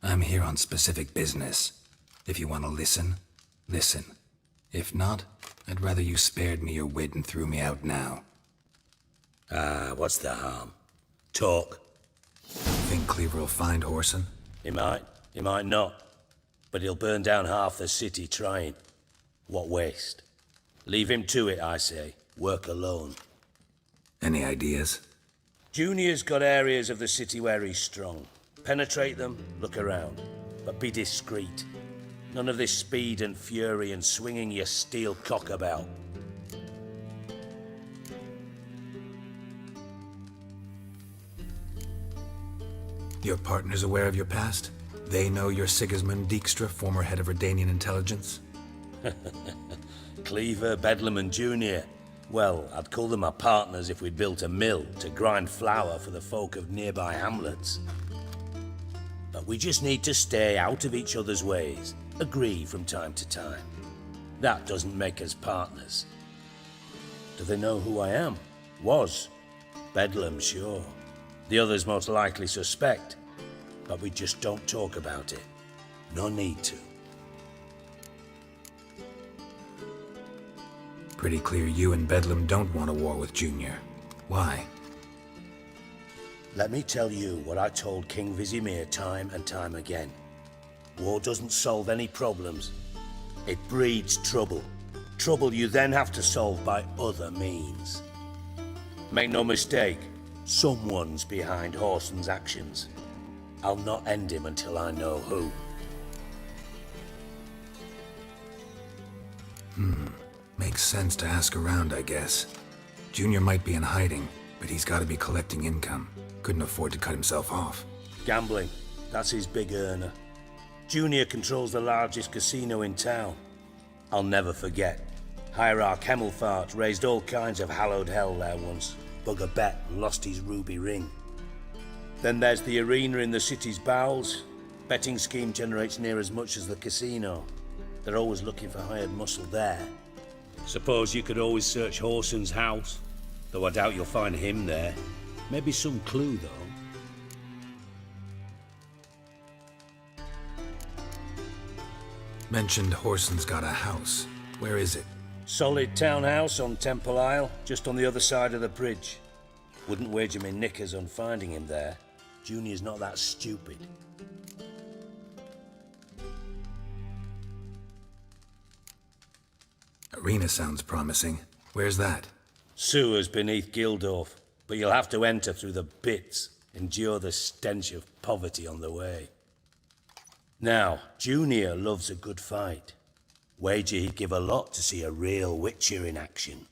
I'm here on specific business. If you want to listen, listen. If not, I'd rather you spared me your wit and threw me out now. What's the harm? Talk. Think Cleaver will find Whoreson? He might not. But he'll burn down half the city trying. What waste? Leave him to it, I say. Work alone. Any ideas? Junior's got areas of the city where he's strong. Penetrate them, look around. But be discreet. None of this speed and fury and swinging your steel cock about. Your partner's aware of your past? They know you're Sigismund Dijkstra, former head of Redanian intelligence? Cleaver, Bedlam and Junior. Well, I'd call them my partners if we'd built a mill to grind flour for the folk of nearby hamlets. But we just need to stay out of each other's ways, agree from time to time. That doesn't make us partners. Do they know who I am? Was. Bedlam, sure. The others most likely suspect. But we just don't talk about it. No need to. Pretty clear you and Bedlam don't want a war with Junior. Why? Let me tell you what I told King Vizimir time and time again. War doesn't solve any problems. It breeds trouble. Trouble you then have to solve by other means. Make no mistake, someone's behind Whoreson's actions. I'll not end him until I know who. Makes sense to ask around, I guess. Junior might be in hiding, but he's got to be collecting income. Couldn't afford to cut himself off. Gambling, that's his big earner. Junior controls the largest casino in town. I'll never forget. Hierarch Hemmelfart raised all kinds of hallowed hell there once. Bugger bet and lost his ruby ring. Then there's the arena in the city's bowels. Betting scheme generates near as much as the casino. They're always looking for hired muscle there. Suppose you could always search Whoreson's house, though I doubt you'll find him there. Maybe some clue, though. Mentioned Whoreson's got a house. Where is it? Solid townhouse on Temple Isle, just on the other side of the bridge. Wouldn't wager me knickers on finding him there. Junior's not that stupid. Arena sounds promising. Where's that? Sewers beneath Gildorf, but you'll have to enter through the bits, endure the stench of poverty on the way. Now, Junior loves a good fight. Wager he'd give a lot to see a real Witcher in action.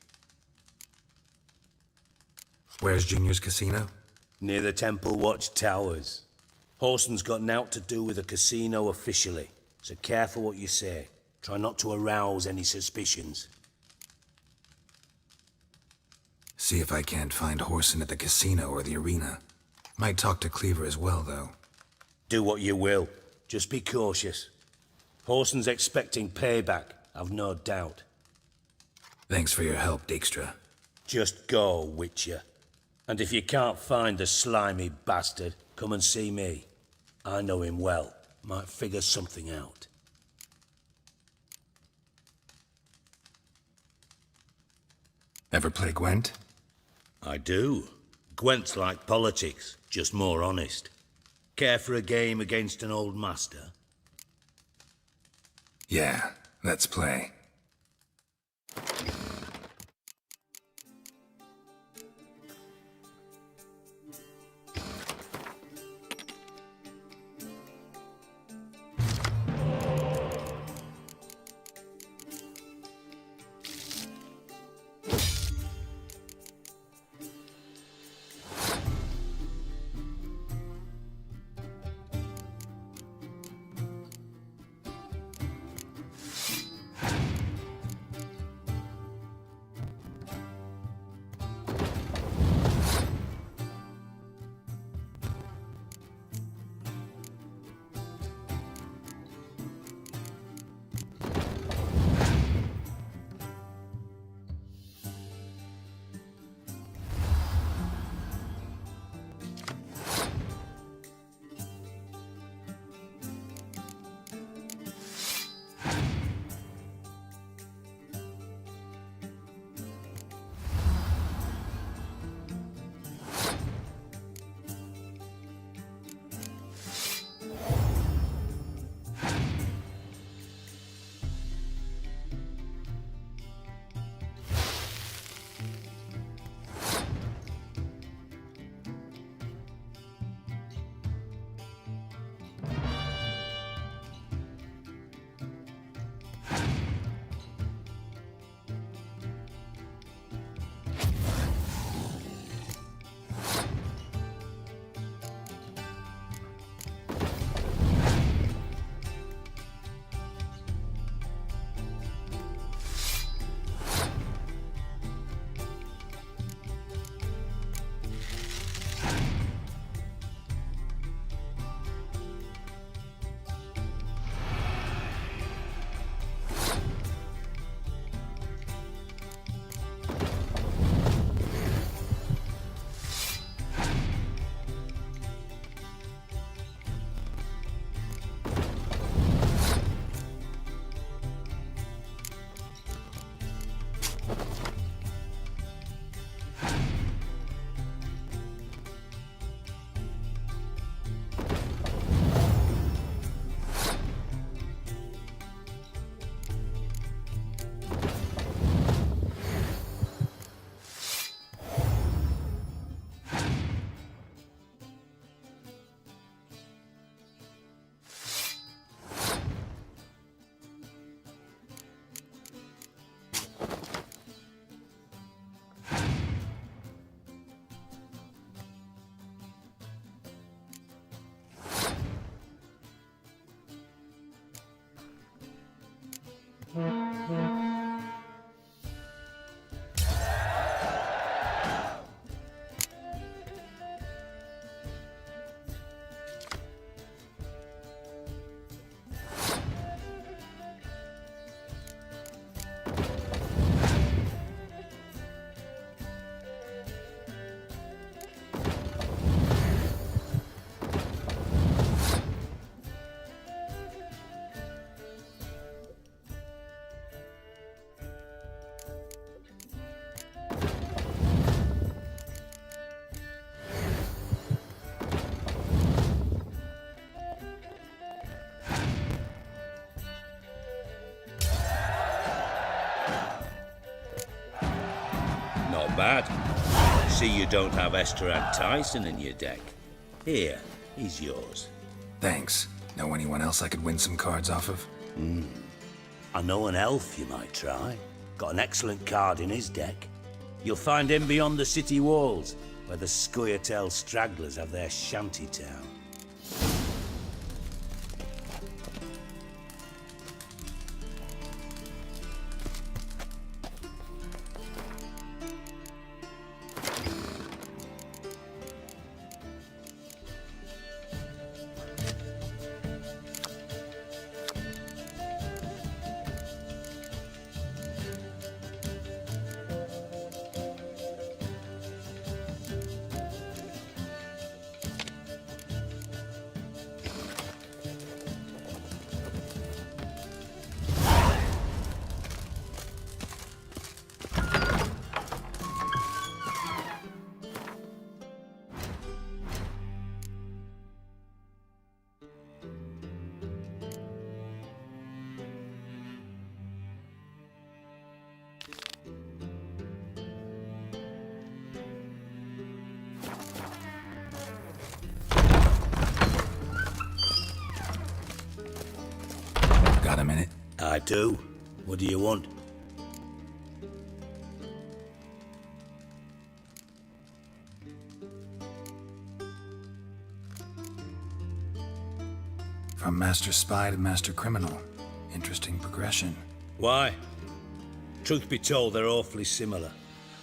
Where's Junior's casino? Near the Temple Watch Towers. Whoreson's got naught to do with the casino officially, so careful what you say. Try not to arouse any suspicions. See if I can't find Whoreson at the casino or the arena. Might talk to Cleaver as well, though. Do what you will. Just be cautious. Whoreson's expecting payback, I've no doubt. Thanks for your help, Dijkstra. Just go, Witcher. And if you can't find the slimy bastard, come and see me. I know him well. Might figure something out. Ever play Gwent? I do. Gwent's like politics, just more honest. Care for a game against an old master? Yeah, let's play. bad. See you don't have Estrad Tyson in your deck. Here, he's yours. Thanks. Know anyone else I could win some cards off of? I know an elf you might try. Got an excellent card in his deck. You'll find him beyond the city walls, where the Scoia'tael stragglers have their shanty town. Got a minute? I do. What do you want? From Master Spy to Master Criminal. Interesting progression. Why? Truth be told, they're awfully similar.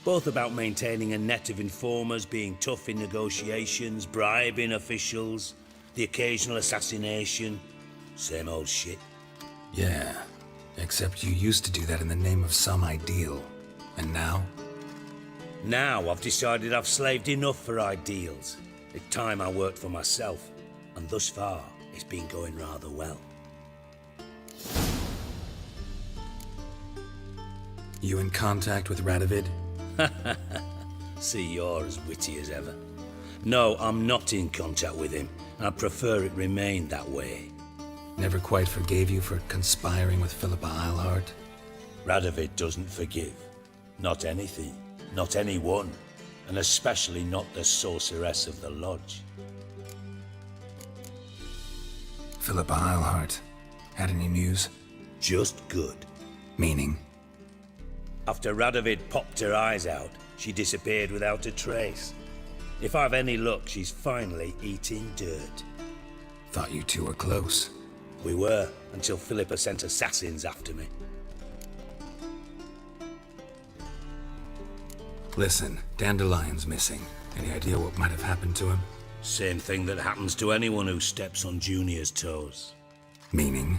Both about maintaining a net of informers, being tough in negotiations, bribing officials, the occasional assassination. Same old shit. Yeah, except you used to do that in the name of some ideal. And now? Now I've decided I've slaved enough for ideals. It's time I worked for myself. And thus far, it's been going rather well. You in contact with Radovid? See, you're as witty as ever. No, I'm not in contact with him. I prefer it remained that way. Never quite forgave you for conspiring with Philippa Eilhart? Radovid doesn't forgive. Not anything. Not anyone. And especially not the sorceress of the lodge. Philippa Eilhart. Had any news? Just good. Meaning? After Radovid popped her eyes out, she disappeared without a trace. If I've any luck, she's finally eating dirt. Thought you two were close. We were, until Philippa sent assassins after me. Listen, Dandelion's missing. Any idea what might have happened to him? Same thing that happens to anyone who steps on Junior's toes. Meaning?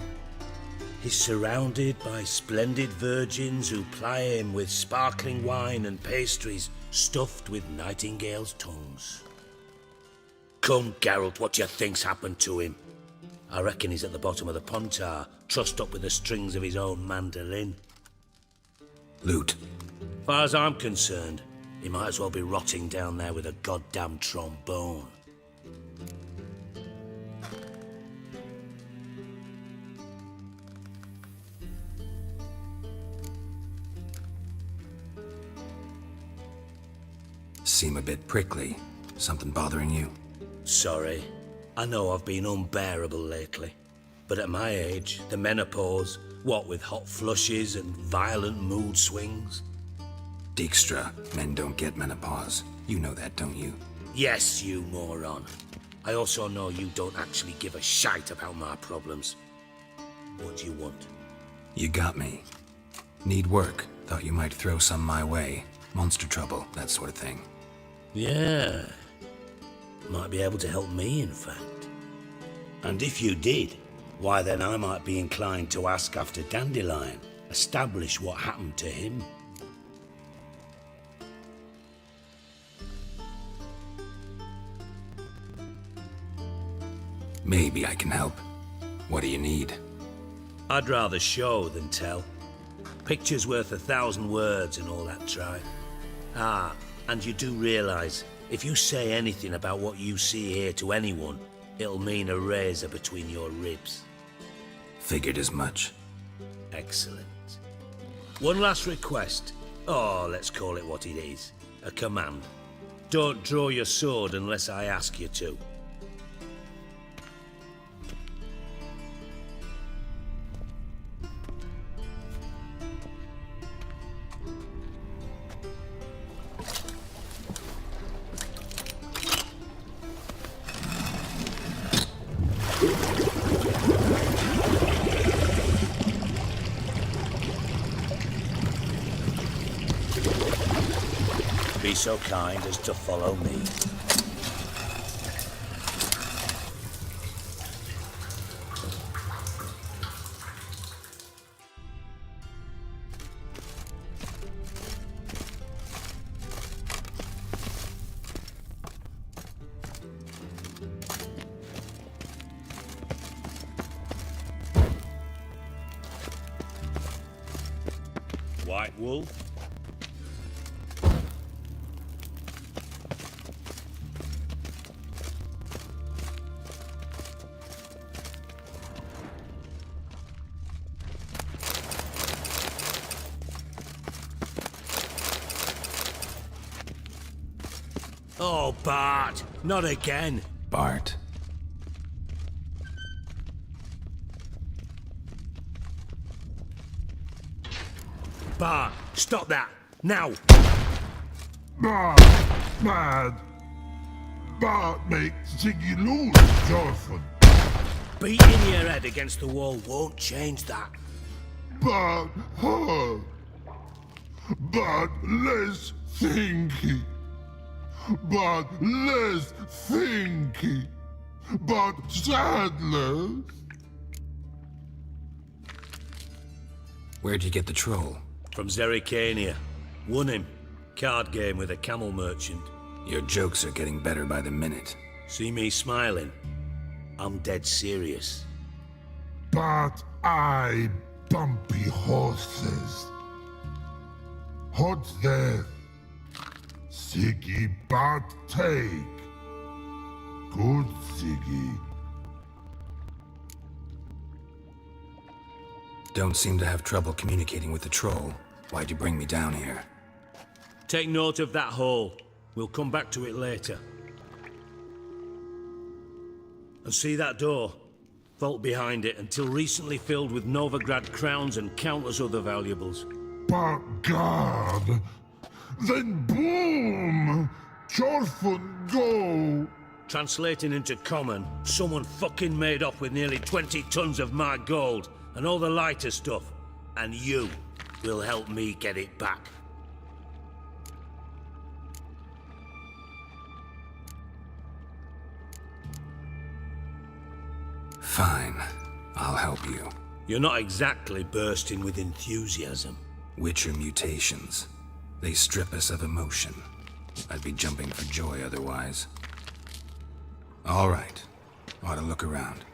He's surrounded by splendid virgins who ply him with sparkling wine and pastries stuffed with nightingales' tongues. Come, Geralt, what do you think's happened to him? I reckon he's at the bottom of the Pontar, trussed up with the strings of his own mandolin. Loot. Far as I'm concerned, he might as well be rotting down there with a goddamn trombone. Seem a bit prickly. Something bothering you? Sorry. I know I've been unbearable lately. But at my age, the menopause, what with hot flushes and violent mood swings. Dijkstra, men don't get menopause. You know that, don't you? Yes, you moron. I also know you don't actually give a shite about my problems. What do you want? You got me. Need work. Thought you might throw some my way. Monster trouble, that sort of thing. Yeah. Might be able to help me, in fact. And if you did, why then I might be inclined to ask after Dandelion, establish what happened to him. Maybe I can help. What do you need? I'd rather show than tell. Picture's worth 1,000 words and all that tribe. Ah, and you do realize, if you say anything about what you see here to anyone, it'll mean a razor between your ribs. Figured as much. Excellent. One last request. Oh, let's call it what it is. A command. Don't draw your sword unless I ask you to. Be so kind as to follow me. White wool? Oh, Bart! Not again! Bart. Bart, stop that! Now! Bart, mad. Bart makes Ziggy lose, Jorfin. Beating your head against the wall won't change that. Bart, hard. Bart, less thinky. Bart, less thinky. Bart, sadless. Where'd you get the troll? From Zerrikania. Won him. Card game with a camel merchant. Your jokes are getting better by the minute. See me smiling? I'm dead serious. But I bumpy horses. Hot there. Ziggy but take. Good Ziggy. Don't seem to have trouble communicating with the troll. Why'd you bring me down here? Take note of that hole. We'll come back to it later. And see that door? Vault behind it, until recently filled with Novigrad crowns and countless other valuables. But God, then boom! Jorfun go! Translating into common, someone fucking made off with nearly 20 tons of my gold and all the lighter stuff, and you will help me get it back. Fine. I'll help you. You're not exactly bursting with enthusiasm. Witcher mutations. They strip us of emotion. I'd be jumping for joy otherwise. All right. Ought to look around.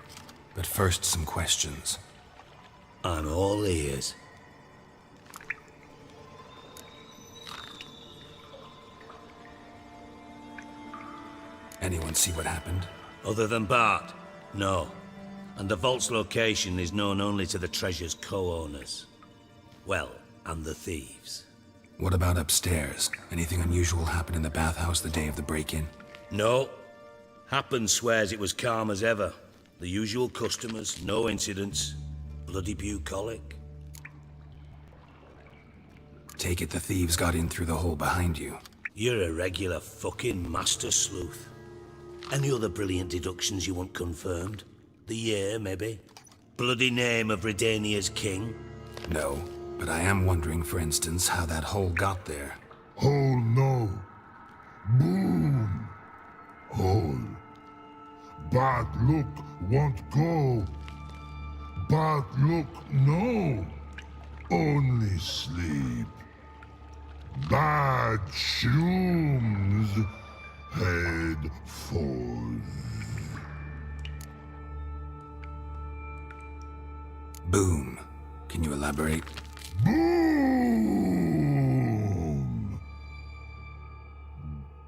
But first, some questions. I'm all ears. Anyone see what happened? Other than Bart? No. And the vault's location is known only to the treasure's co-owners. Well, and the thieves. What about upstairs? Anything unusual happen in the bathhouse the day of the break-in? No. Happen swears it was calm as ever. The usual customers, no incidents. Bloody bucolic. Take it the thieves got in through the hole behind you. You're a regular fucking master sleuth. Any other brilliant deductions you want confirmed? The year, maybe? Bloody name of Redania's king? No, but I am wondering, for instance, how that hole got there. Hole no. Boom. Hole. Bad look won't go. Bad look no. Only sleep. Bad shrooms. Head falls. Boom. Can you elaborate? Boom!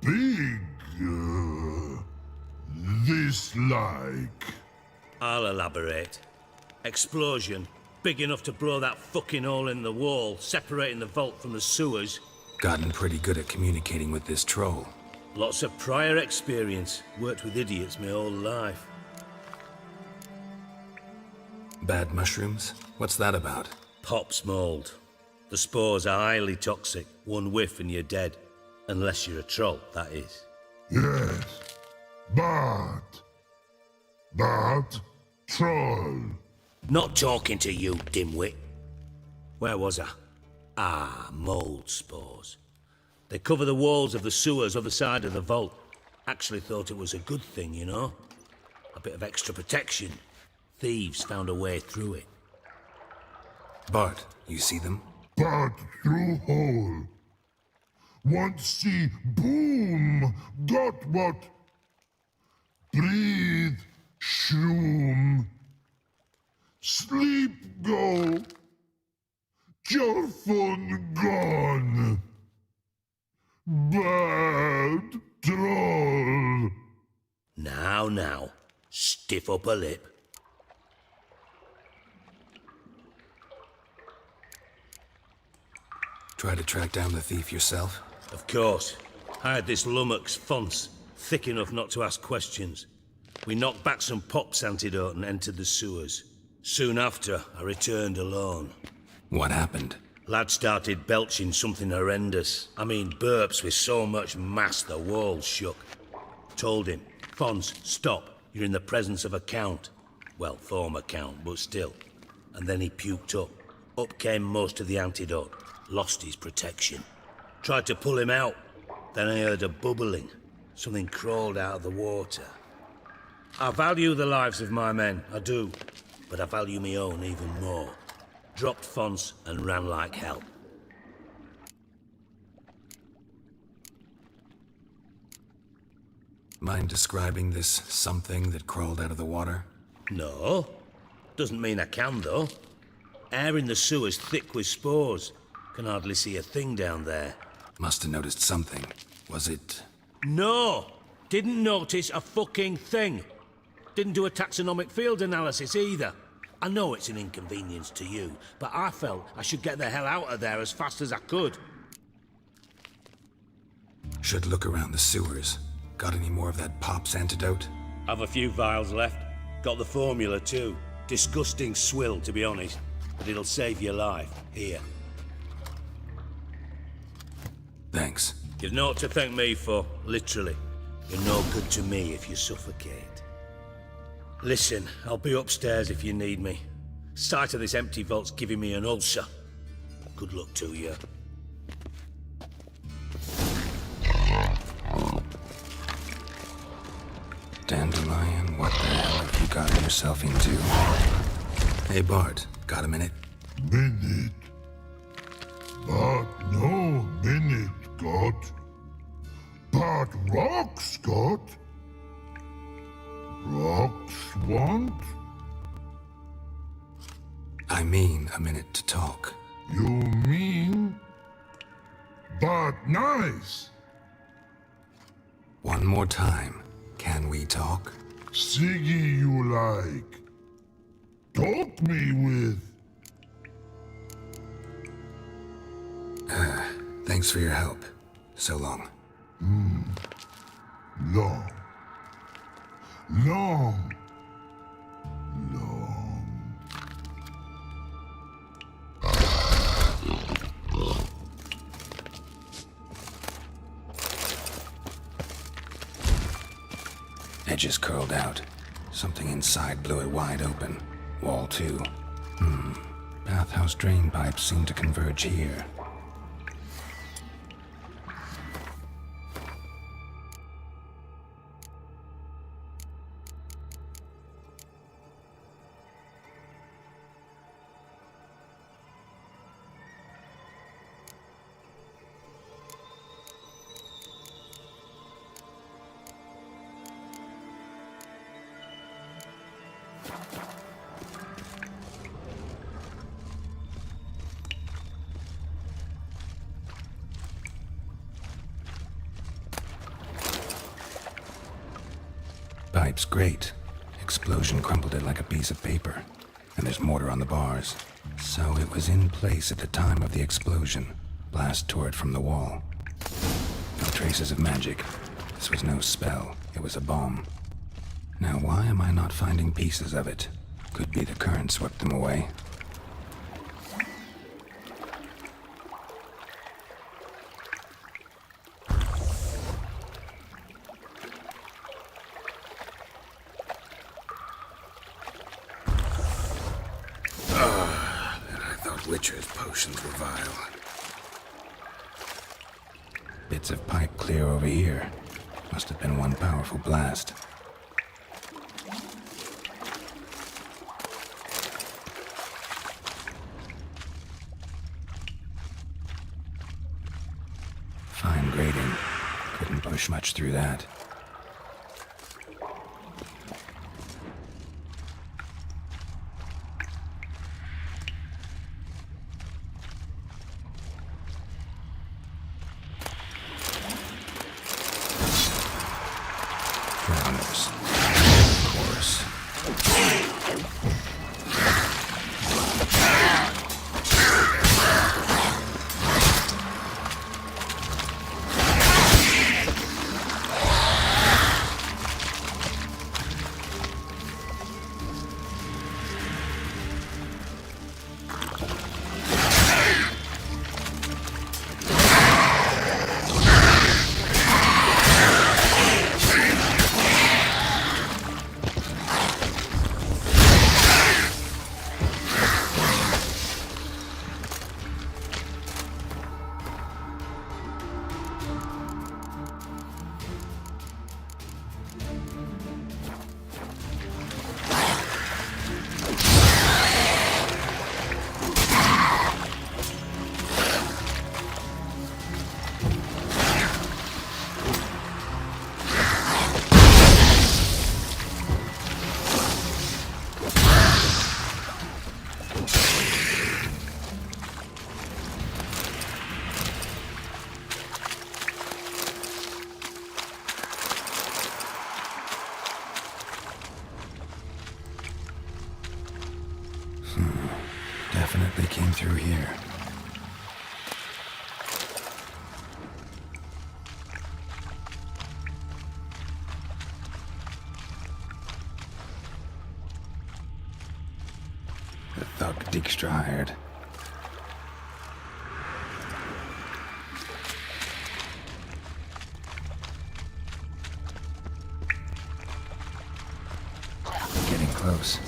Big. This like. I'll elaborate. Explosion. Big enough to blow that fucking hole in the wall, separating the vault from the sewers. Gotten pretty good at communicating with this troll. Lots of prior experience. Worked with idiots my whole life. Bad mushrooms? What's that about? Pops mold. The spores are highly toxic. One whiff and you're dead. Unless you're a troll, that is. Yes, but troll. Not talking to you, dimwit. Where was I? Ah, mold spores. They cover the walls of the sewers other side of the vault. Actually thought it was a good thing, you know? A bit of extra protection. Thieves found a way through it. Bart, you see them? But through hole. Want see boom, got what? Breathe, shroom. Sleep go. Your fun gone. Bad troll. Now, stiff upper lip. Try to track down the thief yourself? Of course. I had this lummox Fonce, thick enough not to ask questions. We knocked back some Pop's antidote and entered the sewers. Soon after, I returned alone. What happened? Lad started belching something horrendous. I mean, burps with so much mass the walls shook. Told him, Fonce, stop. You're in the presence of a count. Well, former count, but still. And then he puked up. Up came most of the antidote. Lost his protection. Tried to pull him out. Then I heard a bubbling. Something crawled out of the water. I value the lives of my men, I do. But I value my own even more. Dropped Fonce and ran like hell. Mind describing this something that crawled out of the water? No. Doesn't mean I can, though. Air in the sewer's thick with spores. Can hardly see a thing down there. Must have noticed something. Was it... No! Didn't notice a fucking thing. Didn't do a taxonomic field analysis either. I know it's an inconvenience to you, but I felt I should get the hell out of there as fast as I could. Should look around the sewers. Got any more of that Pop's antidote? Have a few vials left. Got the formula too. Disgusting swill, to be honest. But it'll save your life. Here. Thanks. You've naught to thank me for, literally. You're no good to me if you suffocate. Listen, I'll be upstairs if you need me. Sight of this empty vault's giving me an ulcer. Good luck to you. Dandelion, what the hell have you gotten yourself into? Hey Bart, got a minute? Minute. But no minute got. But rocks got. Rocks want? I mean a minute to talk. You mean? But nice. One more time. Can we talk? Siggy you like. Talk me with. Thanks for your help. So long. Long. Long. Edges curled out. Something inside blew it wide open. Wall too. Bathhouse drain pipes seem to converge here. Pipe's great. Explosion crumpled it like a piece of paper. And there's mortar on the bars. So it was in place at the time of the explosion. Blast tore it from the wall. No traces of magic. This was no spell. It was a bomb. Now why am I not finding pieces of it? Could be the current swept them away. Witcher's potions were vile. Bits of pipe clear over here. Must have been one powerful blast. Fine grating. Couldn't push much through that. Definitely came through here. The thug Dijkstra hired. Getting close.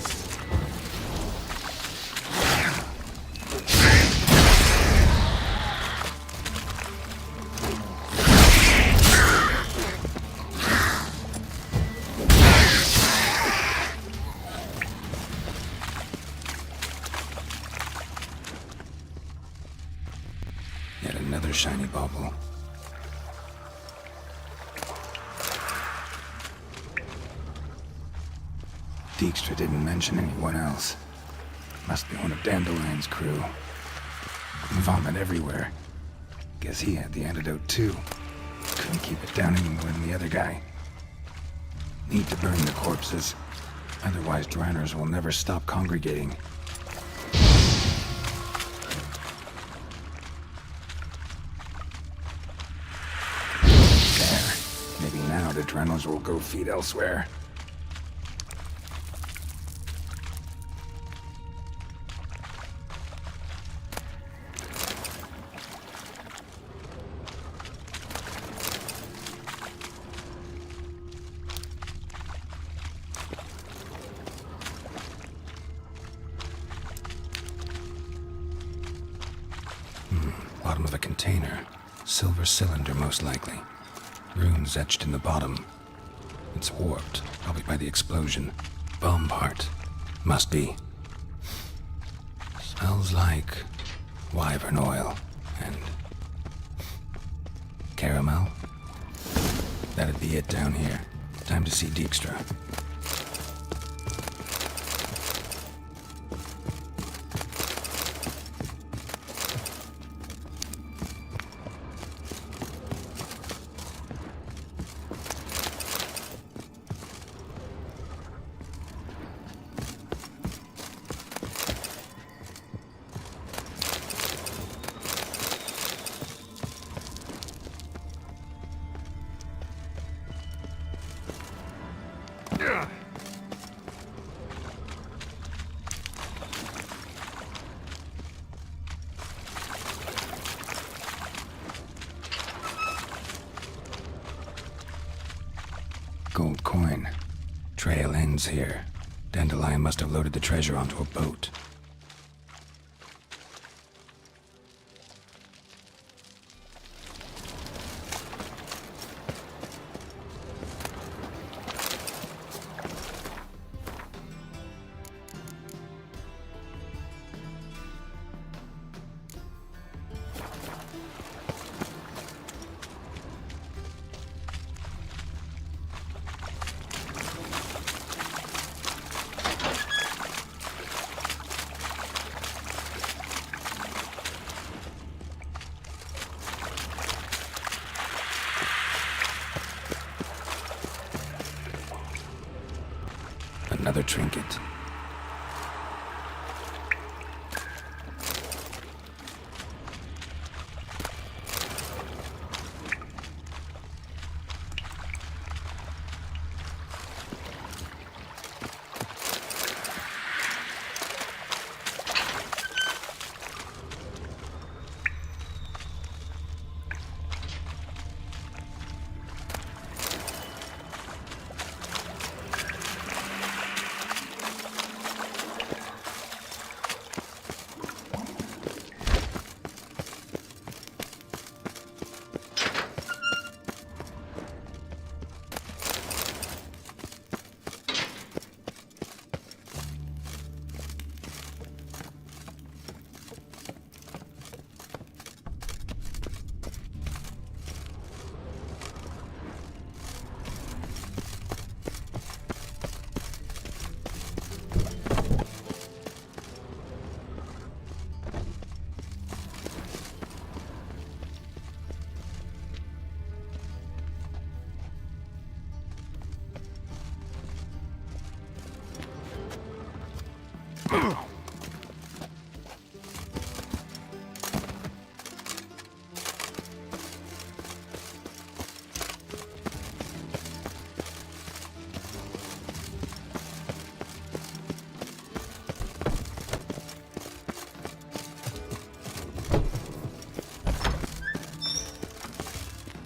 Yet another shiny bauble. Dijkstra didn't mention anyone else. Must be one of Dandelion's crew. Vomit everywhere. Guess he had the antidote too. Couldn't keep it down any more than the other guy. Need to burn the corpses. Otherwise, Dranners will never stop congregating. There. Maybe now the Dranners will go feed elsewhere. Bottom of a container. Silver cylinder, most likely. Runes etched in the bottom. It's warped, probably by the explosion. Bomb part. Must be. Smells like wyvern oil and caramel. That'd be it down here. Time to see Dijkstra. coin. Trail ends here. Dandelion must have loaded the treasure onto a boat. Another trinket.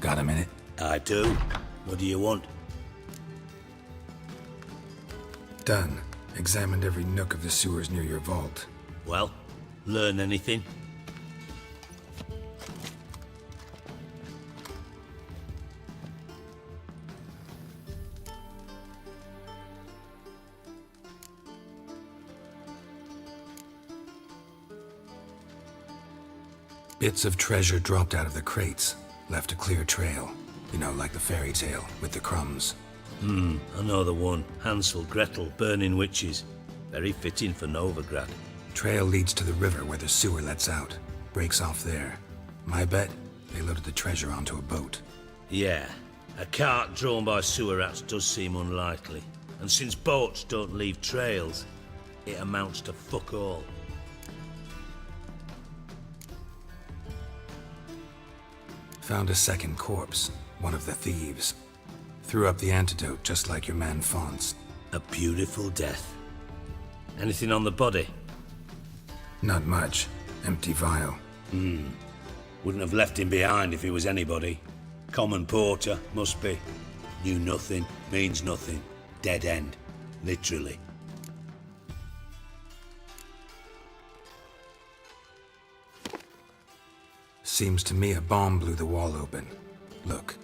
Got a minute? I do. What do you want? Done. Examined every nook of the sewers near your vault. Well, learn anything? Bits of treasure dropped out of the crates. Left a clear trail. You know, like the fairy tale, with the crumbs. I know the one. Hansel, Gretel, burning witches. Very fitting for Novigrad. Trail leads to the river where the sewer lets out. Breaks off there. My bet, they loaded the treasure onto a boat. Yeah, a cart drawn by sewer rats does seem unlikely. And since boats don't leave trails, it amounts to fuck all. Found a second corpse, one of the thieves. Threw up the antidote just like your man Fonz. A beautiful death. Anything on the body? Not much. Empty vial. Wouldn't have left him behind if he was anybody. Common porter, must be. Knew nothing, means nothing. Dead end. Literally. Seems to me a bomb blew the wall open. Look.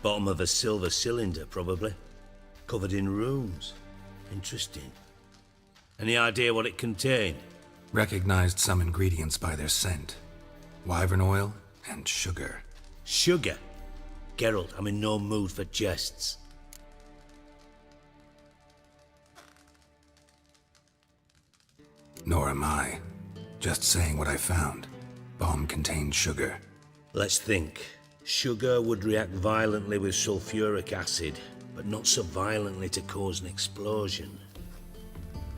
Bottom of a silver cylinder, probably. Covered in runes. Interesting. Any idea what it contained? Recognized some ingredients by their scent. Wyvern oil and sugar. Sugar? Geralt, I'm in no mood for jests. Nor am I. Just saying what I found. Bomb contained sugar. Let's think. Sugar would react violently with sulfuric acid, but not so violently to cause an explosion.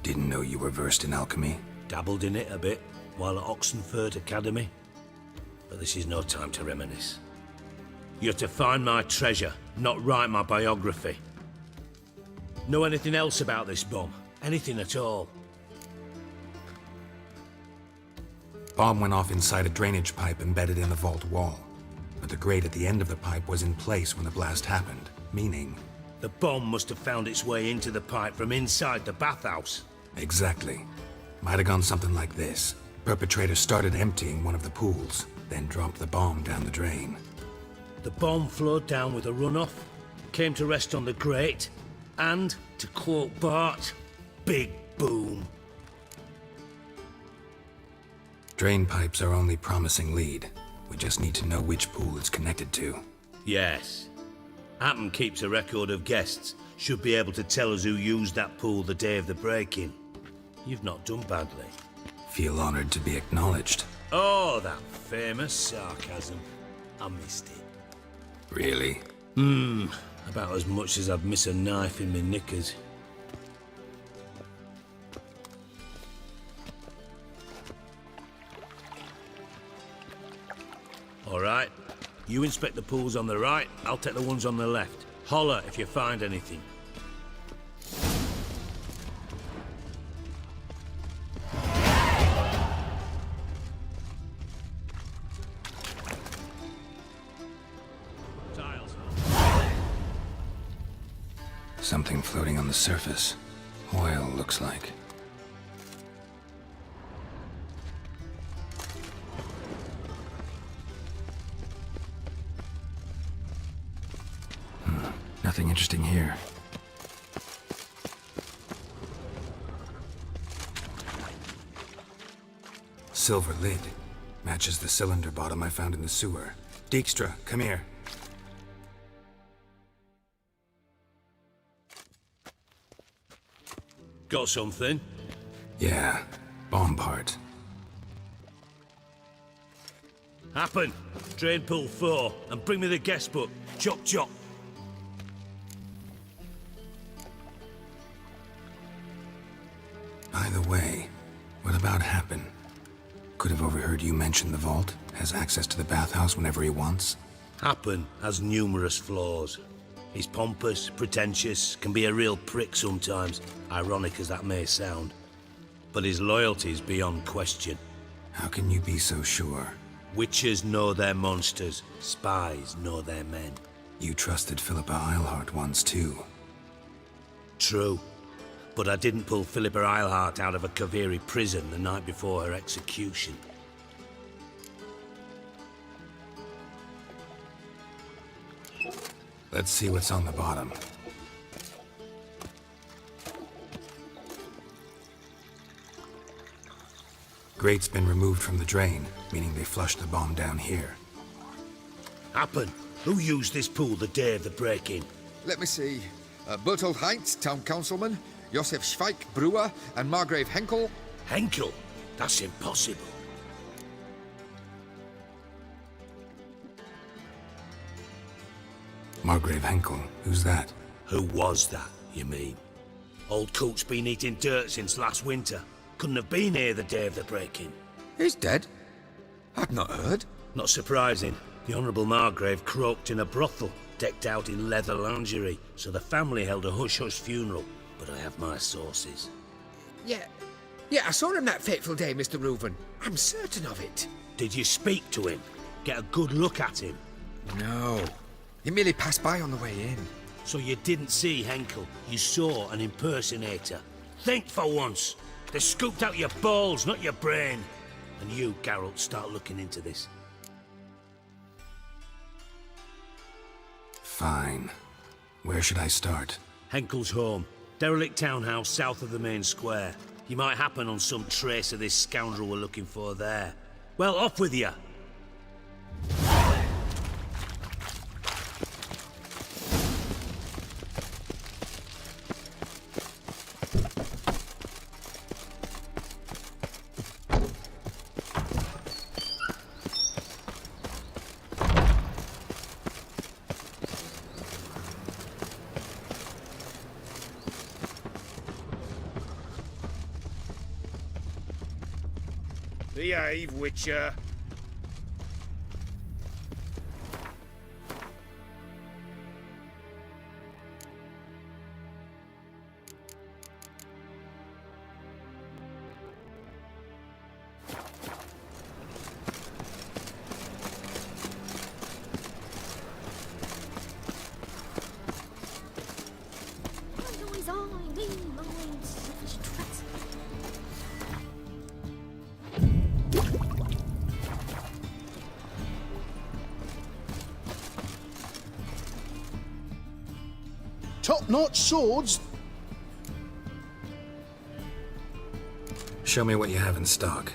Didn't know you were versed in alchemy. Dabbled in it a bit while at Oxenford Academy. But this is no time to reminisce. You're to find my treasure, not write my biography. Know anything else about this bomb? Anything at all? Bomb went off inside a drainage pipe embedded in the vault wall. But the grate at the end of the pipe was in place when the blast happened, meaning The bomb must have found its way into the pipe from inside the bathhouse. Exactly. Might have gone something like this. Perpetrator started emptying one of the pools, then dropped the bomb down the drain. The bomb flowed down with a runoff, came to rest on the grate, and, to quote Bart, big boom. Drain pipes are only promising lead. We just need to know which pool it's connected to. Yes. Happen keeps a record of guests. Should be able to tell us who used that pool the day of the break-in. You've not done badly. Feel honored to be acknowledged. Oh, that famous sarcasm. I missed it. Really? About as much as I'd miss a knife in my knickers. All right. You inspect the pools on the right, I'll take the ones on the left. Holler if you find anything. Something floating on the surface. Oil, looks like. Nothing interesting here. Silver lid. Matches the cylinder bottom I found in the sewer. Dijkstra, come here. Got something? Yeah, bomb part. Happen. Drain pool 4, and bring me the guest book. Chop chop. By the way, what about Happen? Could have overheard you mention the vault. Has access to the bathhouse whenever he wants. Happen has numerous flaws. He's pompous, pretentious, can be a real prick sometimes, ironic as that may sound. But his loyalty's beyond question. How can you be so sure? Witches know their monsters, spies know their men. You trusted Philippa Eilhart once too. True. But I didn't pull Philippa Eilhart out of a Kaviri prison the night before her execution. Let's see what's on the bottom. Grate's been removed from the drain, meaning they flushed the bomb down here. Happen. Who used this pool the day of the break-in? Let me see. Bertold Heinz, town councilman, Josef Schweik, brewer, and Margrave Henkel. Henkel? That's impossible. Margrave Henkel, who's that? Who was that, you mean? Old coot's been eating dirt since last winter. Couldn't have been here the day of the break-in. He's dead? I'd not heard. Not surprising. The Honourable Margrave croaked in a brothel, decked out in leather lingerie, so the family held a hush-hush funeral. But I have my sources. Yeah, I saw him that fateful day, Mr. Reuven. I'm certain of it. Did you speak to him? Get a good look at him? No. He merely passed by on the way in. So you didn't see Henkel? You saw an impersonator? Think for once! They scooped out your balls, not your brain. And you, Geralt, start looking into this. Fine. Where should I start? Henkel's home. Derelict townhouse south of the main square. You might happen on some trace of this scoundrel we're looking for there. Well, off with you! Behave, Witcher. Not swords. Show me what you have in stock.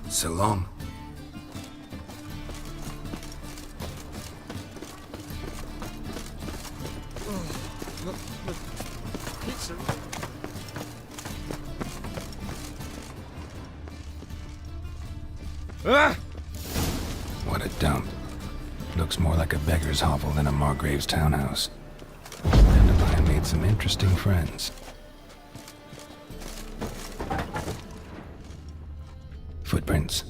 So long. Pizza. What a dump. Looks more like a beggar's hovel than a Margrave's townhouse. Dandelion made some interesting friends. Footprints.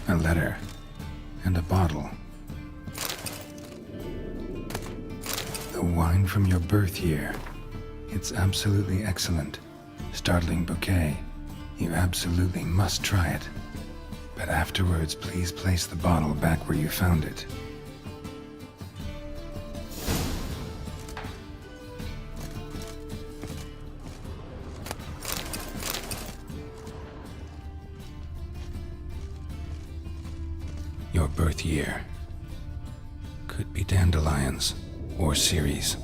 A letter. And a bottle. The wine from your birth year. It's absolutely excellent. Startling bouquet. You absolutely must try it. But afterwards, please place the bottle back where you found it. Your birth year. Could be dandelions or Ceres.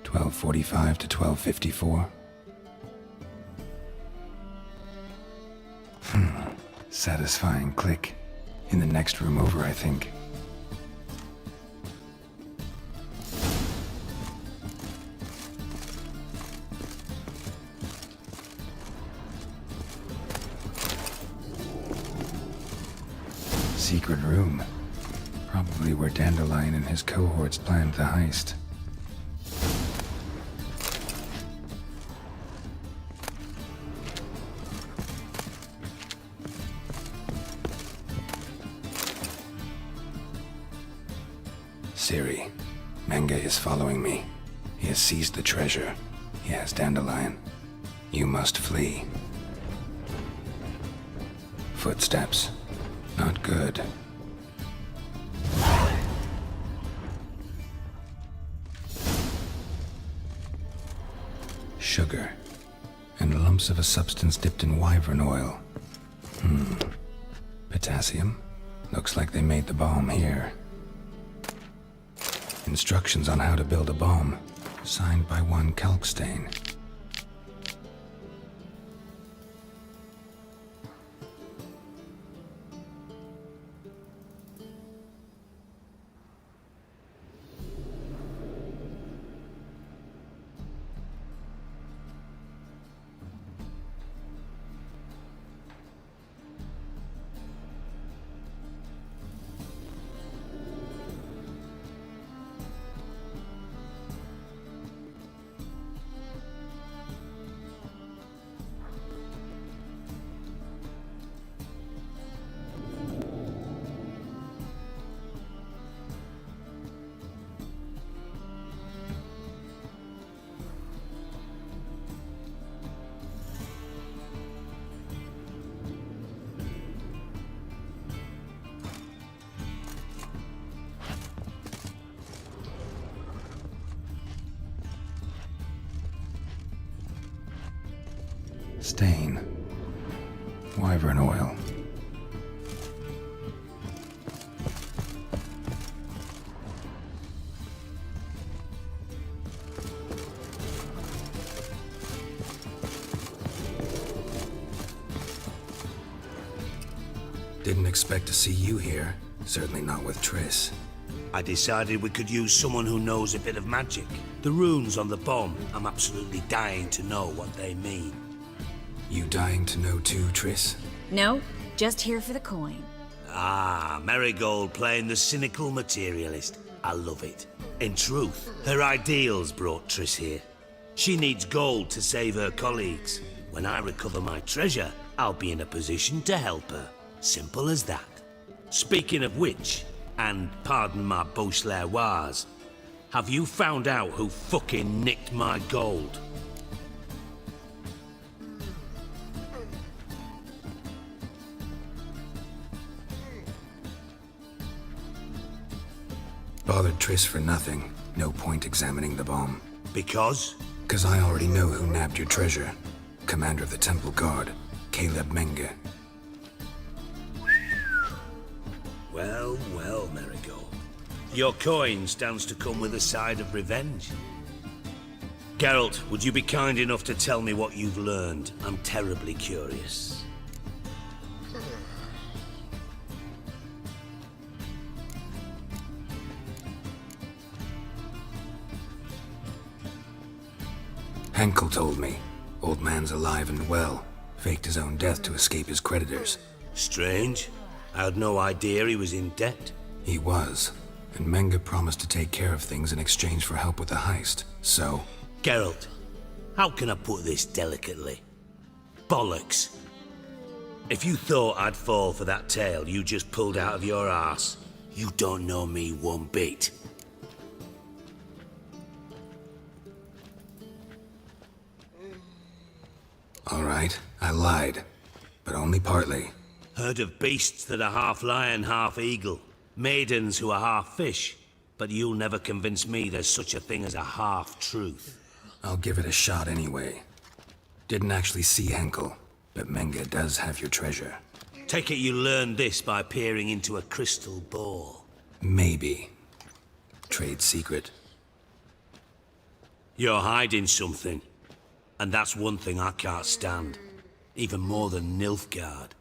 $12:45 to $12:54. Satisfying click. In the next room over, I think. Secret room. Probably where Dandelion and his cohorts planned the heist. Siri, Menge is following me. He has seized the treasure. He has Dandelion. You must flee. Footsteps. Not good. Sugar. and lumps of a substance dipped in wyvern oil. Potassium? Looks like they made the bomb here. Instructions on how to build a bomb, signed by one Kalkstain. Stain. Wyvern oil. Didn't expect to see you here. Certainly not with Triss. I decided we could use someone who knows a bit of magic. The runes on the bomb, I'm absolutely dying to know what they mean. You dying to know too, Triss? No, just here for the coin. Ah, Marigold playing the cynical materialist. I love it. In truth, her ideals brought Triss here. She needs gold to save her colleagues. When I recover my treasure, I'll be in a position to help her. Simple as that. Speaking of which, and pardon my Beauclervoise, have you found out who fucking nicked my gold? Bothered Triss for nothing. No point examining the bomb. Because? 'Cause I already know who nabbed your treasure. Commander of the Temple Guard, Caleb Menge. Well, well, Marigold. Your coin stands to come with a side of revenge. Geralt, would you be kind enough to tell me what you've learned? I'm terribly curious. Henkel told me. Old man's alive and well. Faked his own death to escape his creditors. Strange. I had no idea he was in debt. He was. And Menge promised to take care of things in exchange for help with the heist. So... Geralt, how can I put this delicately? Bollocks. If you thought I'd fall for that tale you just pulled out of your arse, you don't know me one bit. All right, I lied. But only partly. Heard of beasts that are half lion, half eagle. Maidens who are half fish. But you'll never convince me there's such a thing as a half-truth. I'll give it a shot anyway. Didn't actually see Henkel, but Menge does have your treasure. Take it you learned this by peering into a crystal ball. Maybe. Trade secret. You're hiding something. And that's one thing I can't stand. Even more than Nilfgaard.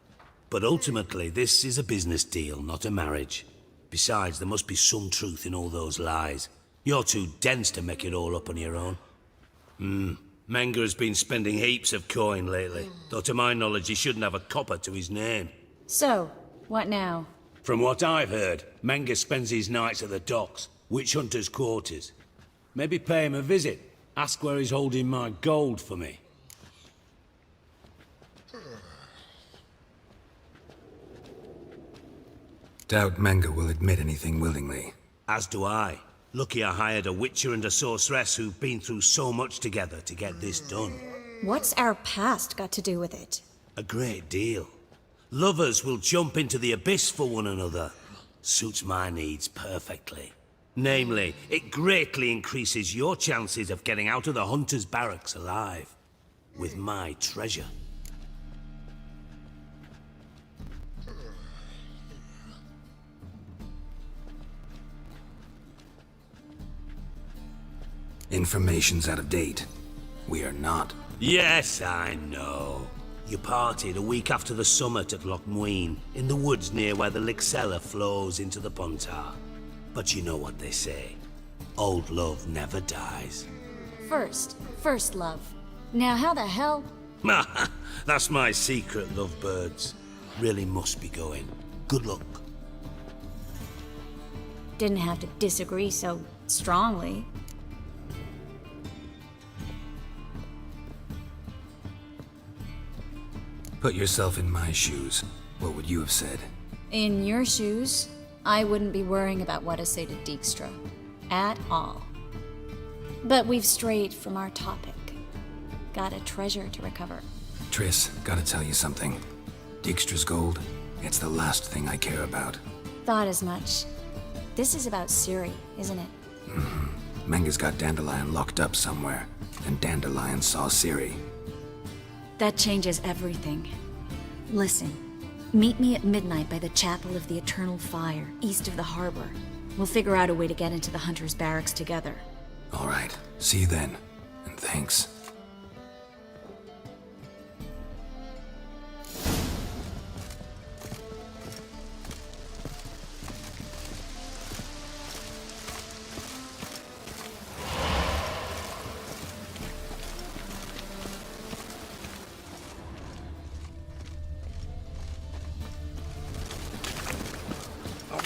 But ultimately, this is a business deal, not a marriage. Besides, there must be some truth in all those lies. You're too dense to make it all up on your own. Menge has been spending heaps of coin lately. Though to my knowledge, he shouldn't have a copper to his name. So, what now? From what I've heard, Menge spends his nights at the docks, witch hunters' quarters. Maybe pay him a visit. Ask where he's holding my gold for me. Doubt Menge will admit anything willingly. As do I. Lucky I hired a witcher and a sorceress who've been through so much together to get this done. What's our past got to do with it? A great deal. Lovers will jump into the abyss for one another. Suits my needs perfectly. Namely, it greatly increases your chances of getting out of the hunter's barracks alive. with my treasure. Information's out of date. We are not. Yes, I know. You partied a week after the summit at Loch Muin, in the woods near where the Lixella flows into the Pontar. But you know what they say. Old love never dies. First love. Now how the hell? That's my secret, lovebirds. Really must be going. Good luck. Didn't have to disagree so strongly. Put yourself in my shoes. What would you have said? In your shoes, I wouldn't be worrying about what to say to Dijkstra. At all. But we've strayed from our topic. Got a treasure to recover. Triss, gotta tell you something. Dijkstra's gold, it's the last thing I care about. Thought as much. This is about Ciri, isn't it? Menga's got Dandelion locked up somewhere, and Dandelion saw Ciri. That changes everything. Listen, meet me at midnight by the Chapel of the Eternal Fire, east of the harbor. We'll figure out a way to get into the Hunter's barracks together. All right, see you then, and thanks.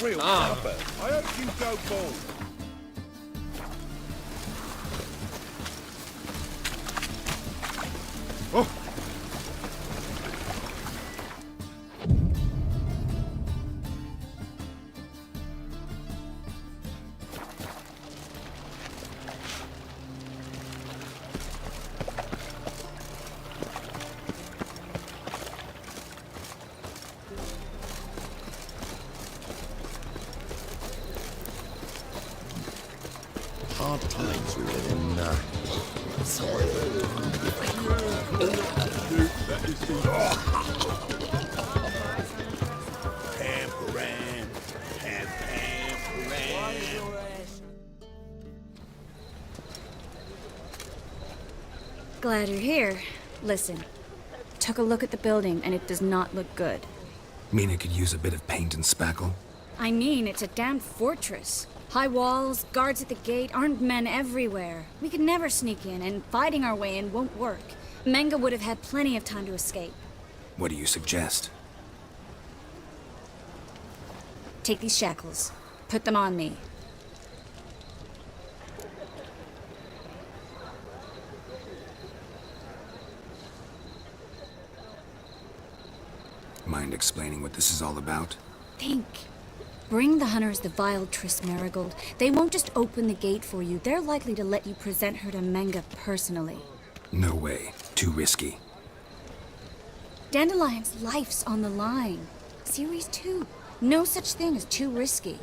Real copper. I hope you go bald. Oh! Hard times we live in, sorry. Glad you're here. Listen, took a look at the building and it does not look good. Mean it could use a bit of paint and spackle? I mean, it's a damn fortress. High walls, guards at the gate, armed men everywhere. We could never sneak in, and fighting our way in won't work. Menga would have had plenty of time to escape. What do you suggest? Take these shackles. Put them on me. Mind explaining what this is all about? Think. Bring the hunters the vile Triss Marigold. They won't just open the gate for you. They're likely to let you present her to Menga personally. No way. Too risky. Dandelion's life's on the line. Ciri's too. No such thing as too risky.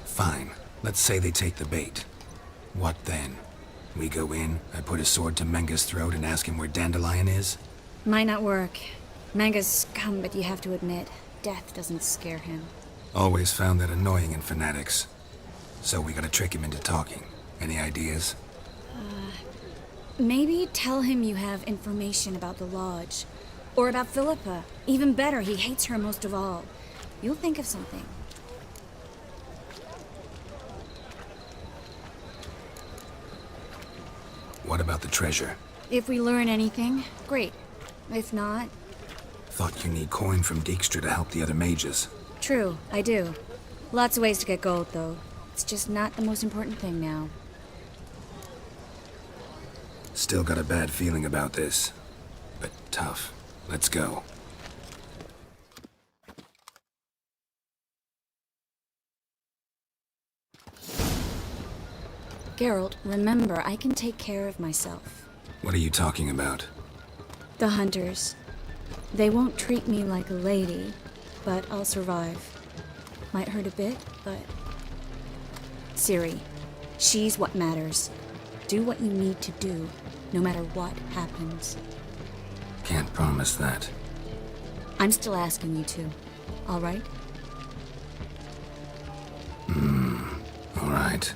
Fine. Let's say they take the bait. What then? We go in, I put a sword to Menga's throat and ask him where Dandelion is? Might not work. Menga's scum, but you have to admit, death doesn't scare him. Always found that annoying in fanatics. So we gotta trick him into talking. Any ideas? Maybe tell him you have information about the Lodge. Or about Philippa. Even better, he hates her most of all. You'll think of something. What about the treasure? If we learn anything, great. If not... Thought you need coin from Dijkstra to help the other mages. True, I do. Lots of ways to get gold, though. It's just not the most important thing now. Still got a bad feeling about this. But tough. Let's go. Geralt, remember, I can take care of myself. What are you talking about? The hunters. They won't treat me like a lady, but I'll survive. Might hurt a bit, but Ciri, she's what matters. Do what you need to do, no matter what happens. Can't promise that. I'm still asking you to, all right? All right.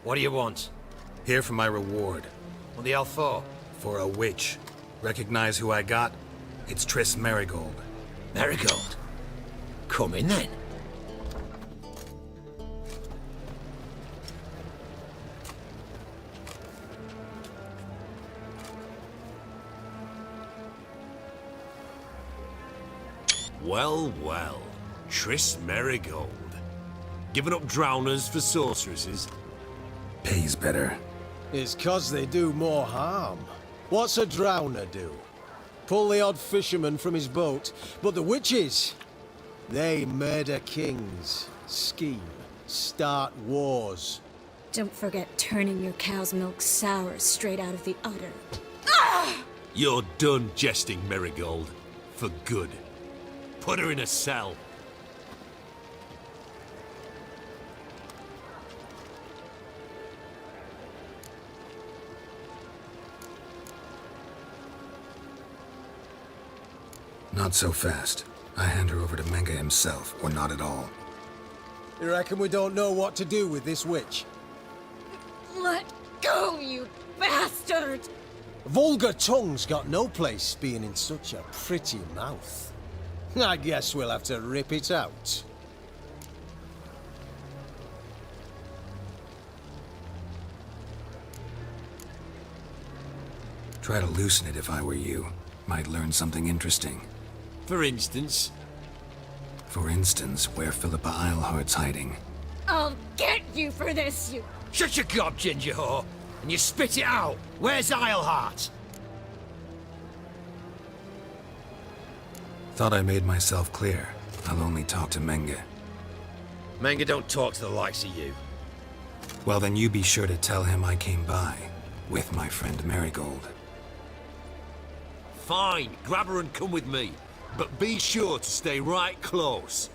What do you want? Here for my reward. What the hell for? For a witch. Recognize who I got? It's Triss Merigold. Merigold? Come in then. Well, well. Triss Merigold. Giving up drowners for sorceresses? Pays better. It's 'cause they do more harm. What's a drowner do? Pull the odd fisherman from his boat. But the witches, they murder kings, scheme, start wars. Don't forget turning your cow's milk sour straight out of the udder. You're done jesting, Merigold. For good. Put her in a cell. Not so fast. I hand her over to Menge himself, or not at all. You reckon we don't know what to do with this witch? Let go, you bastard! Vulgar tongue's got no place being in such a pretty mouth. I guess we'll have to rip it out. Try to loosen it if I were you. Might learn something interesting. For instance? For instance, where Philippa Eilhart's hiding. I'll get you for this, you... Shut your gob, ginger whore, and you spit it out. Where's Eilhart? Thought I made myself clear. I'll only talk to Menge. Menge don't talk to the likes of you. Well, then you be sure to tell him I came by, with my friend Merigold. Fine, grab her and come with me. But be sure to stay right close.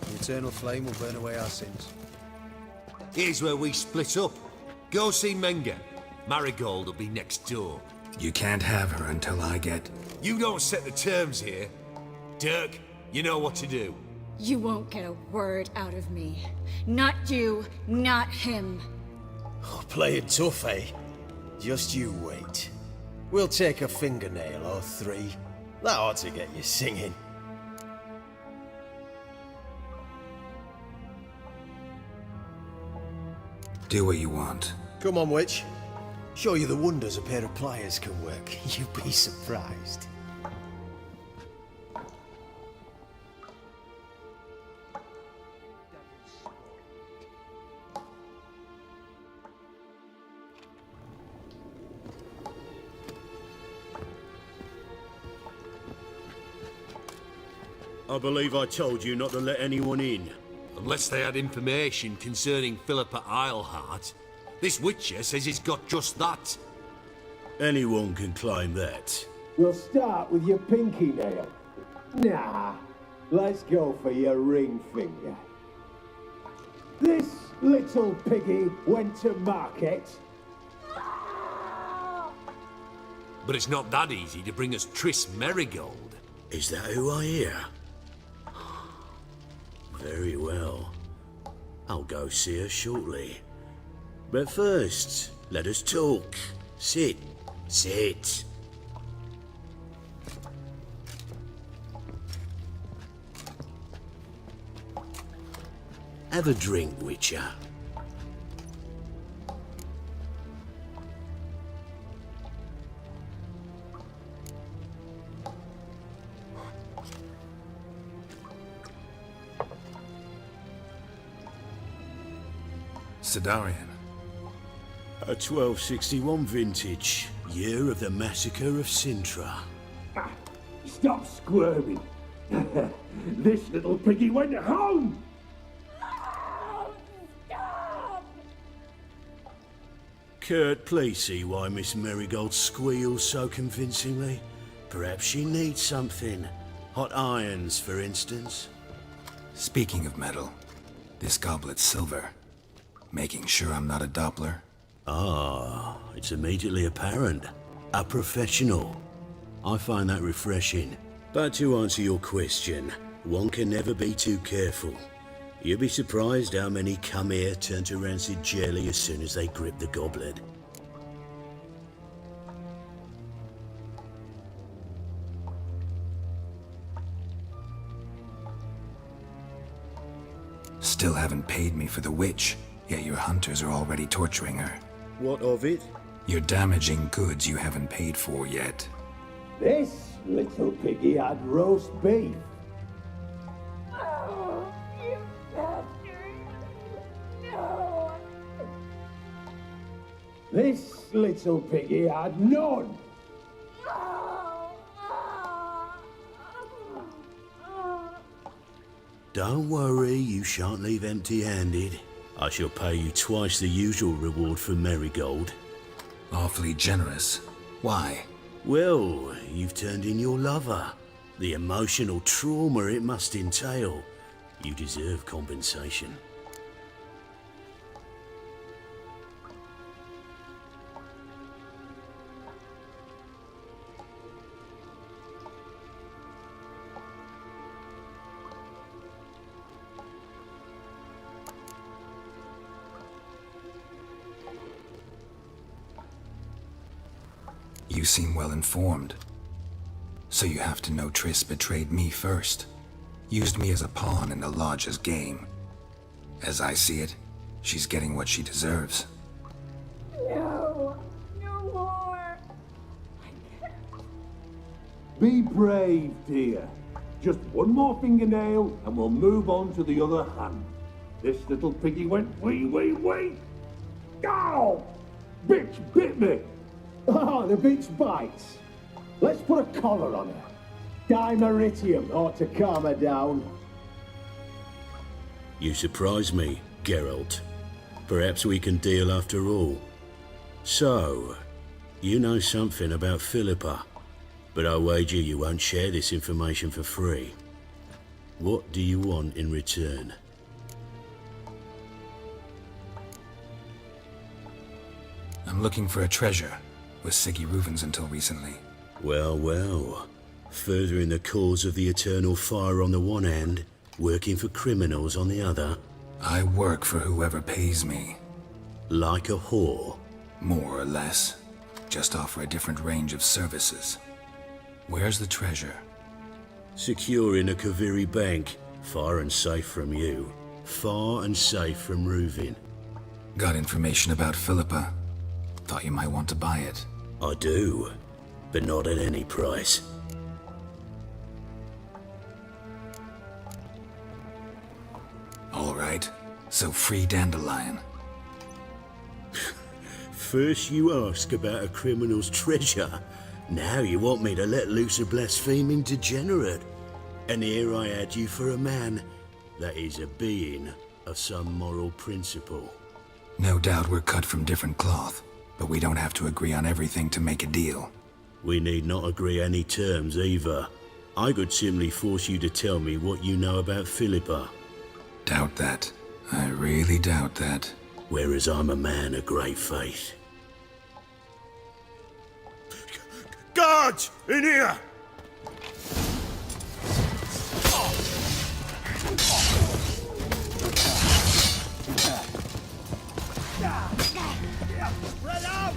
The eternal flame will burn away our sins. Here's where we split up. Go see Menge. Marigold will be next door. You can't have her until I get... You don't set the terms here. Dirk, you know what to do. You won't get a word out of me. Not you, not him. Oh, playing tough, eh? Just you wait. We'll take a fingernail or three. That ought to get you singing. Do what you want. Come on, witch. Show you the wonders a pair of pliers can work. You'd be surprised. I believe I told you not to let anyone in. Unless they had information concerning Philippa Eilhart. This Witcher says he's got just that. Anyone can claim that. You'll start with your pinky nail. Nah, let's go for your ring finger. This little piggy went to market. But it's not that easy to bring us Triss Merigold. Is that who I hear? Very well. I'll go see her shortly. But first, let us talk. Sit. Sit. Have a drink, Witcher. Sidarian. A 1261 vintage, year of the massacre of Sintra. Stop squirming. This little piggy went home. Kurt, please see why Miss Marigold squeals so convincingly. Perhaps she needs something. Hot irons, for instance. Speaking of metal, this goblet's silver. Making sure I'm not a Doppler. Ah, it's immediately apparent. A professional. I find that refreshing. But to answer your question, one can never be too careful. You'll be surprised how many come here turn to rancid jelly as soon as they grip the goblet. Still haven't paid me for the witch, yet your hunters are already torturing her. What of it? You're damaging goods you haven't paid for yet. This little piggy had roast beef. Oh, you bastard. No. This little piggy had none. Don't worry, you shan't leave empty-handed. I shall pay you twice the usual reward for Marigold. Awfully generous. Why? Well, you've turned in your lover. The emotional trauma it must entail. You deserve compensation. You seem well informed. So you have to know Triss betrayed me first. Used me as a pawn in the Lodge's game. As I see it, she's getting what she deserves. No. No more. Be brave, dear. Just one more fingernail and we'll move on to the other hand. This little piggy went wee. Ow! Bitch bit me! Oh, the bitch bites. Let's put a collar on her. Dimeritium ought to calm her down. You surprise me, Geralt. Perhaps we can deal after all. So, you know something about Philippa, but I wager you won't share this information for free. What do you want in return? I'm looking for a treasure. Was Siggy Reuven's until recently. Well. Furthering the cause of the eternal fire on the one hand, working for criminals on the other. I work for whoever pays me. Like a whore? More or less. Just offer a different range of services. Where's the treasure? Secure in a Kaviri bank. Far and safe from you. Far and safe from Reuven. Got information about Philippa. Thought you might want to buy it. I do, but not at any price. All right, so free Dandelion. First you ask about a criminal's treasure. Now you want me to let loose a blaspheming degenerate. And here I add you for a man that is a being of some moral principle. No doubt we're cut from different cloth. But we don't have to agree on everything to make a deal. We need not agree any terms either. I could simply force you to tell me what you know about Philippa. Doubt that. I really doubt that. Whereas I'm a man of great faith. Guards! In here! Spread out!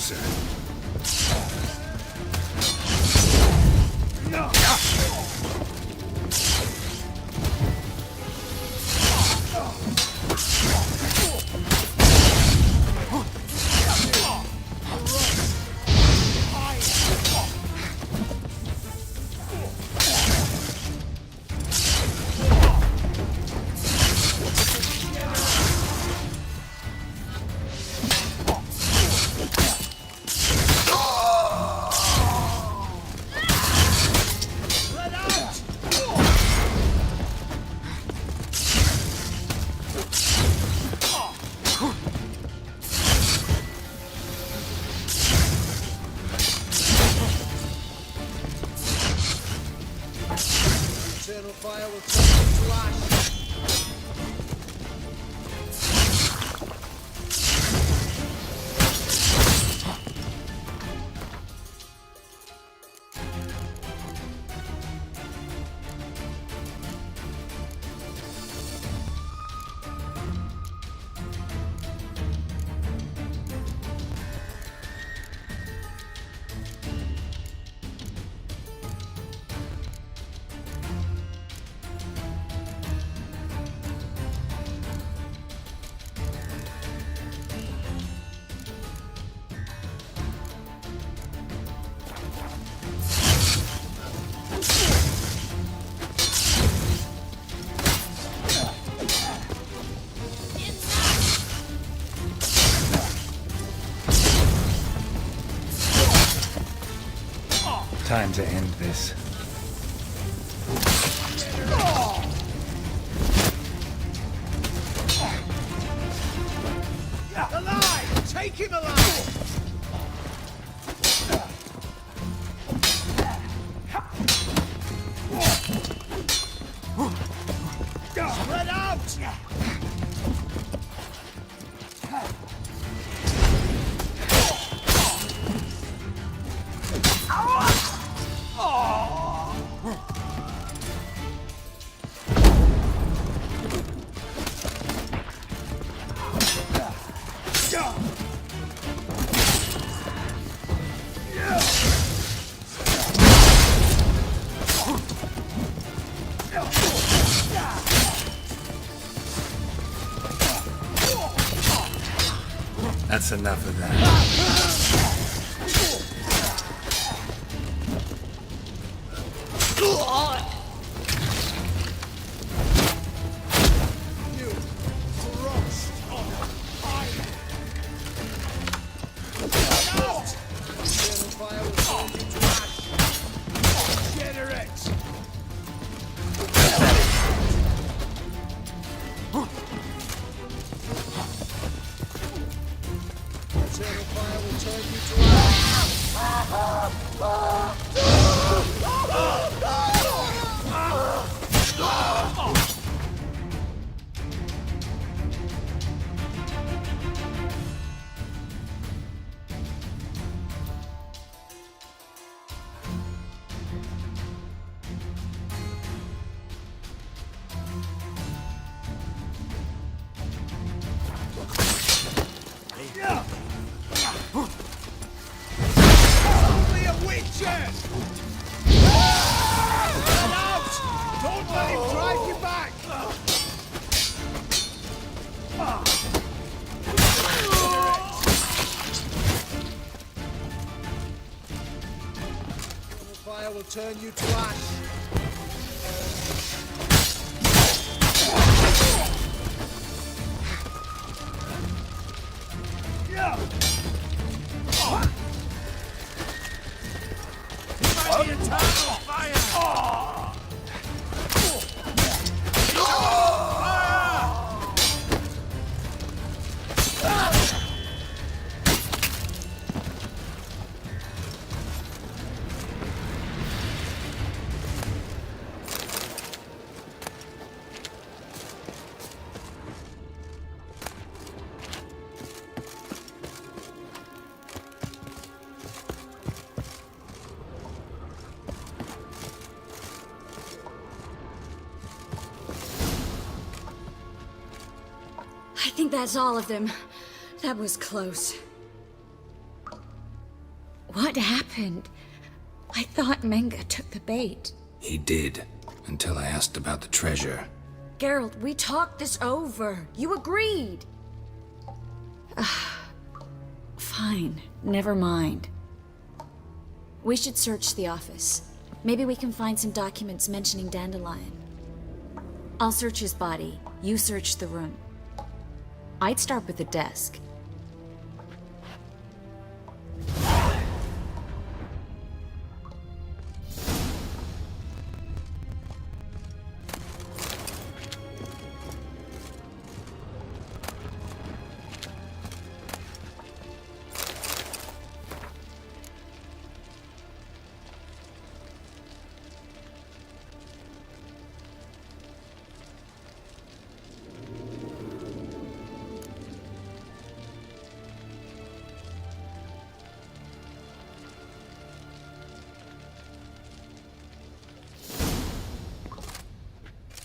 closer. Eternal fire will turn you to ash. Time to end this. Alive! Take him alive! Spread out! That's enough of that. You frost on fire! Out! Eternal fire will turn you to ash. Generate! Eternal fire will turn you to only a witches! Get out! Don't let him drive you back! The fire will turn you to ash. The eternal fire! I think that's all of them. That was close. What happened? I thought Menga took the bait. He did, until I asked about the treasure. Geralt, we talked this over. You agreed. Fine, never mind. We should search the office. Maybe we can find some documents mentioning Dandelion. I'll search his body. You search the room. I'd start with the desk.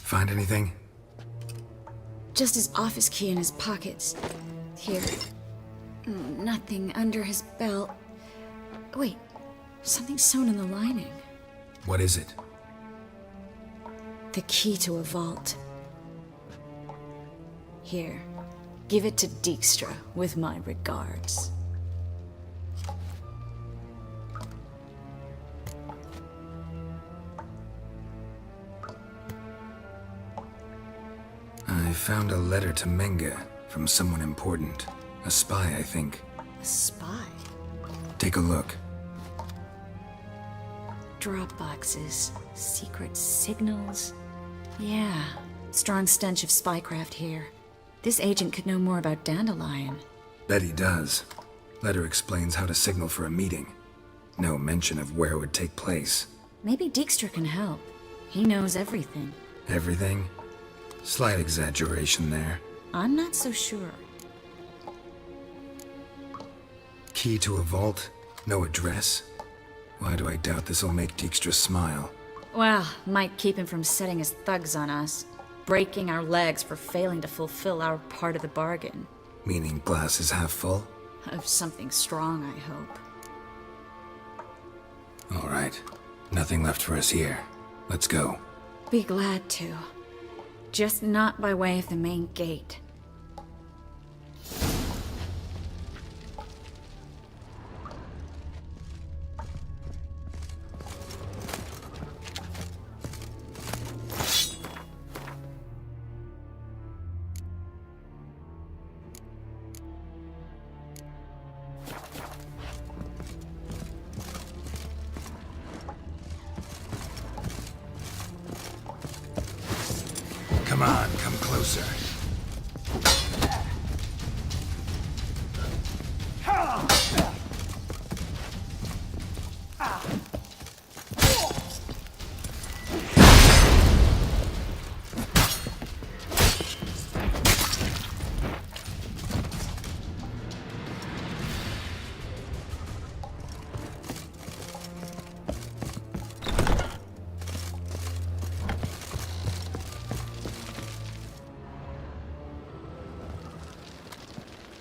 Find anything? Just his office key in his pockets. Here. Nothing under his belt. Wait, something sewn in the lining. What is it? The key to a vault. Here, give it to Dijkstra with my regards. I found a letter to Menga from someone important. A spy, I think. A spy? Take a look. Drop boxes, secret signals. Yeah, strong stench of spycraft here. This agent could know more about Dandelion. Bet he does. Letter explains how to signal for a meeting. No mention of where it would take place. Maybe Dijkstra can help. He knows everything. Everything? Slight exaggeration there. I'm not so sure. Key to a vault? No address? Why do I doubt this'll make Dijkstra smile? Well, might keep him from setting his thugs on us. Breaking our legs for failing to fulfill our part of the bargain. Meaning glass is half full? Of something strong, I hope. All right. Nothing left for us here. Let's go. Be glad to. Just not by way of the main gate. Come on, come closer.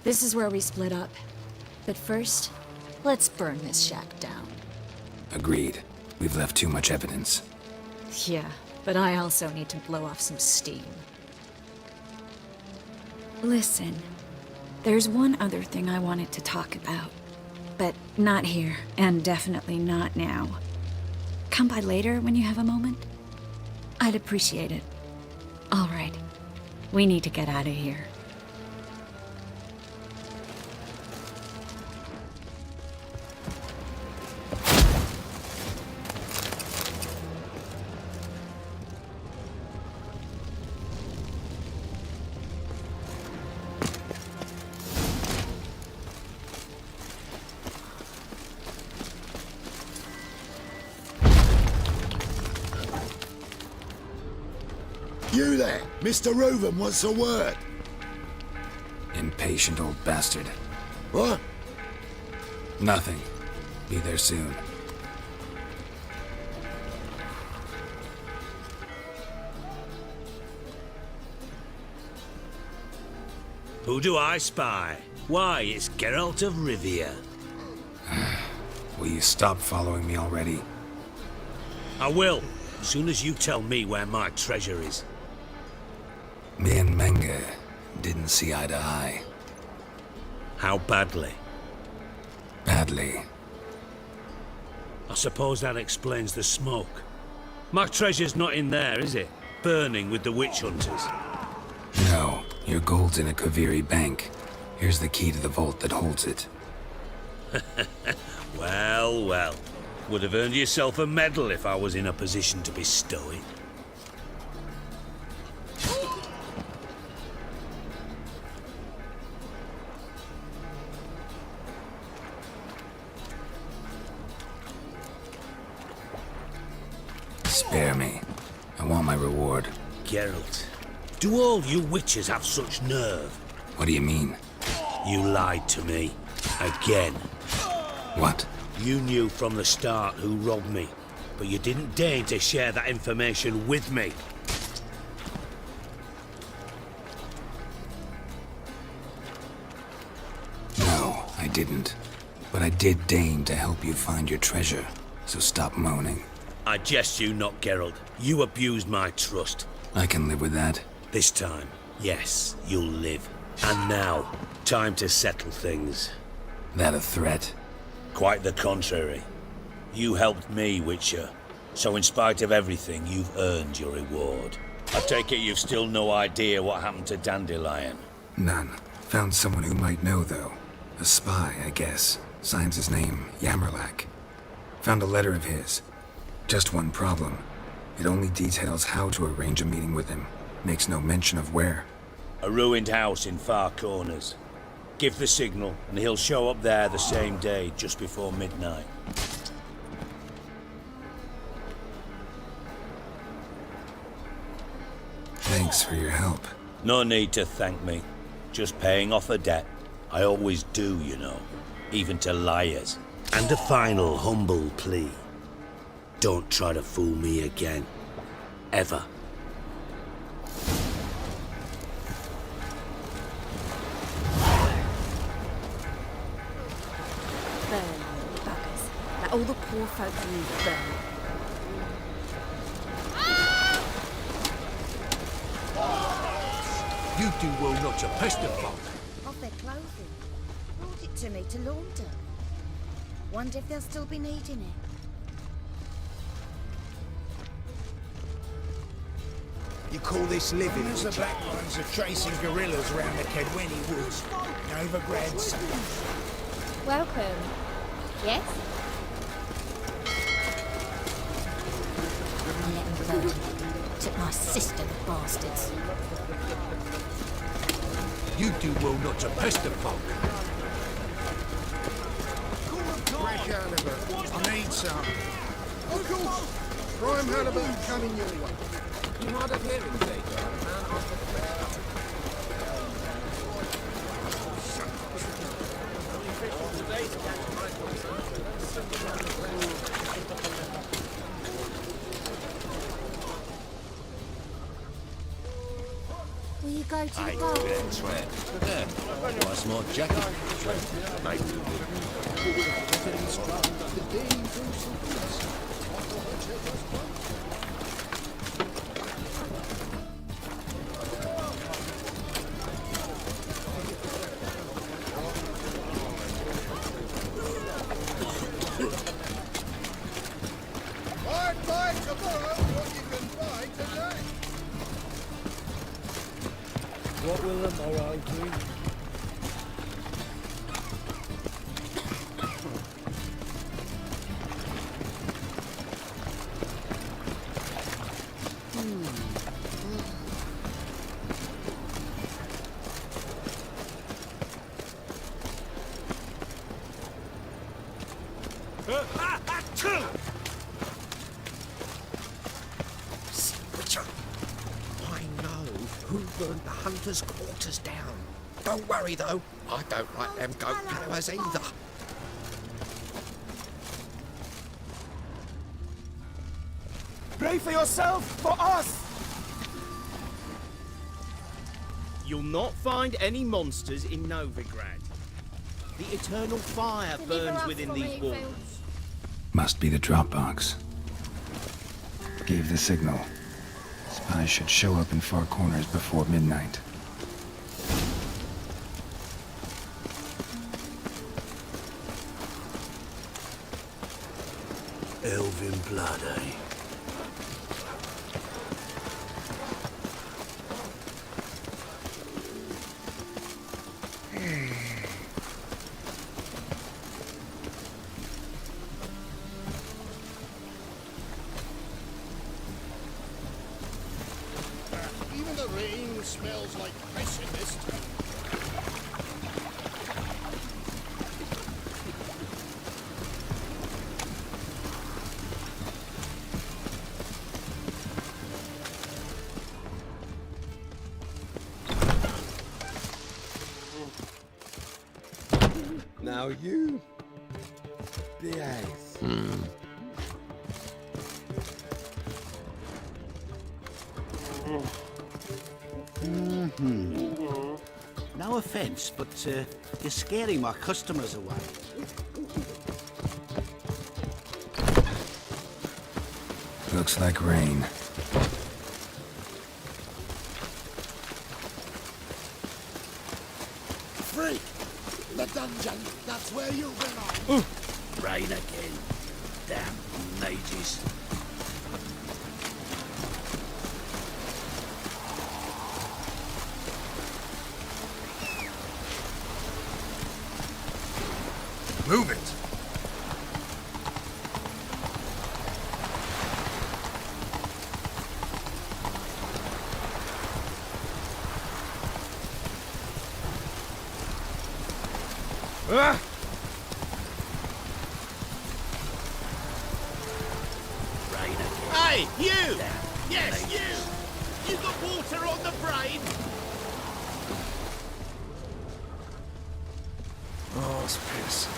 This is where we split up. But first, let's burn this shack down. Agreed. We've left too much evidence. Yeah, but I also need to blow off some steam. Listen, there's one other thing I wanted to talk about. But not here, and definitely not now. Come by later when you have a moment? I'd appreciate it. All right. We need to get out of here. You there! Mr. Reuven wants a word. Impatient old bastard. What? Nothing. Be there soon. Who do I spy? Why, it's Geralt of Rivia. Will you stop following me already? I will, as soon as you tell me where my treasure is. Me and Menge didn't see eye to eye. How badly? Badly. I suppose that explains the smoke. My treasure's not in there, is it? Burning with the witch hunters. No, your gold's in a Kaviri bank. Here's the key to the vault that holds it. Well, well. Would have earned yourself a medal if I was in a position to bestow it. Spare me. I want my reward. Geralt, do all you witches have such nerve? What do you mean? You lied to me. Again. What? You knew from the start who robbed me, but you didn't deign to share that information with me. No, I didn't. But I did deign to help you find your treasure, so stop moaning. I jest you not, Geralt. You abused my trust. I can live with that. This time, yes, you'll live. And now, time to settle things. That a threat? Quite the contrary. You helped me, Witcher. So in spite of everything, you've earned your reward. I take it you've still no idea what happened to Dandelion. None. Found someone who might know, though. A spy, I guess. Signs his name, Yamerlak. Found a letter of his. Just one problem. It only details how to arrange a meeting with him. Makes no mention of where. A ruined house in Far Corners. Give the signal, and he'll show up there the same day, just before midnight. Thanks for your help. No need to thank me. Just paying off a debt. I always do, you know. Even to liars. And a final humble plea. Don't try to fool me again. Ever. Burn, buggers. Let all the poor folk leave burn. You do well not to pester folk. Of their clothing. Brought it to me to launder. Wonder if they'll still be needing it. You call this living? As the Black Ones are tracing guerrillas around the Kedweni woods. Novigrad south. Welcome. Yes? Let them burn. Took my sister, the bastards. You do well not to pester folk. Fresh halibut. I need some. Of course. Prime halibut coming your way. You might have heard him say, man, off the Will you go to the I bar? that's right. There. Why smart jacket? Maybe Buy tomorrow what you can buy today. What will the morrow bring? Witcher, I know who burned the hunters' quarters down. Don't worry, though. I don't like them goat powers either. Pray for yourself, for us. You'll not find any monsters in Novigrad. The eternal fire burns within these walls. Must be the drop box. Gave the signal. Spies should show up in far corners before midnight. Elven blood, eh? Even the rain smells like pessimist. Now you behave. No offense, but you're scaring my customers away. Looks like rain. Freak! The dungeon! That's where you belong! Rain again. Damn mages. Move it! Ah! Hey, you! Yes, you! You got water on the brain? Oh, it's piss.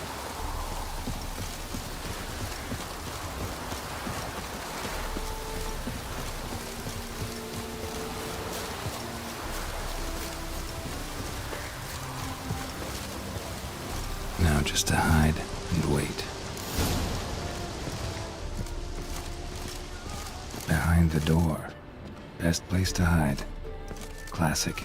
Now just to hide and wait. Behind the door. Best place to hide. Classic.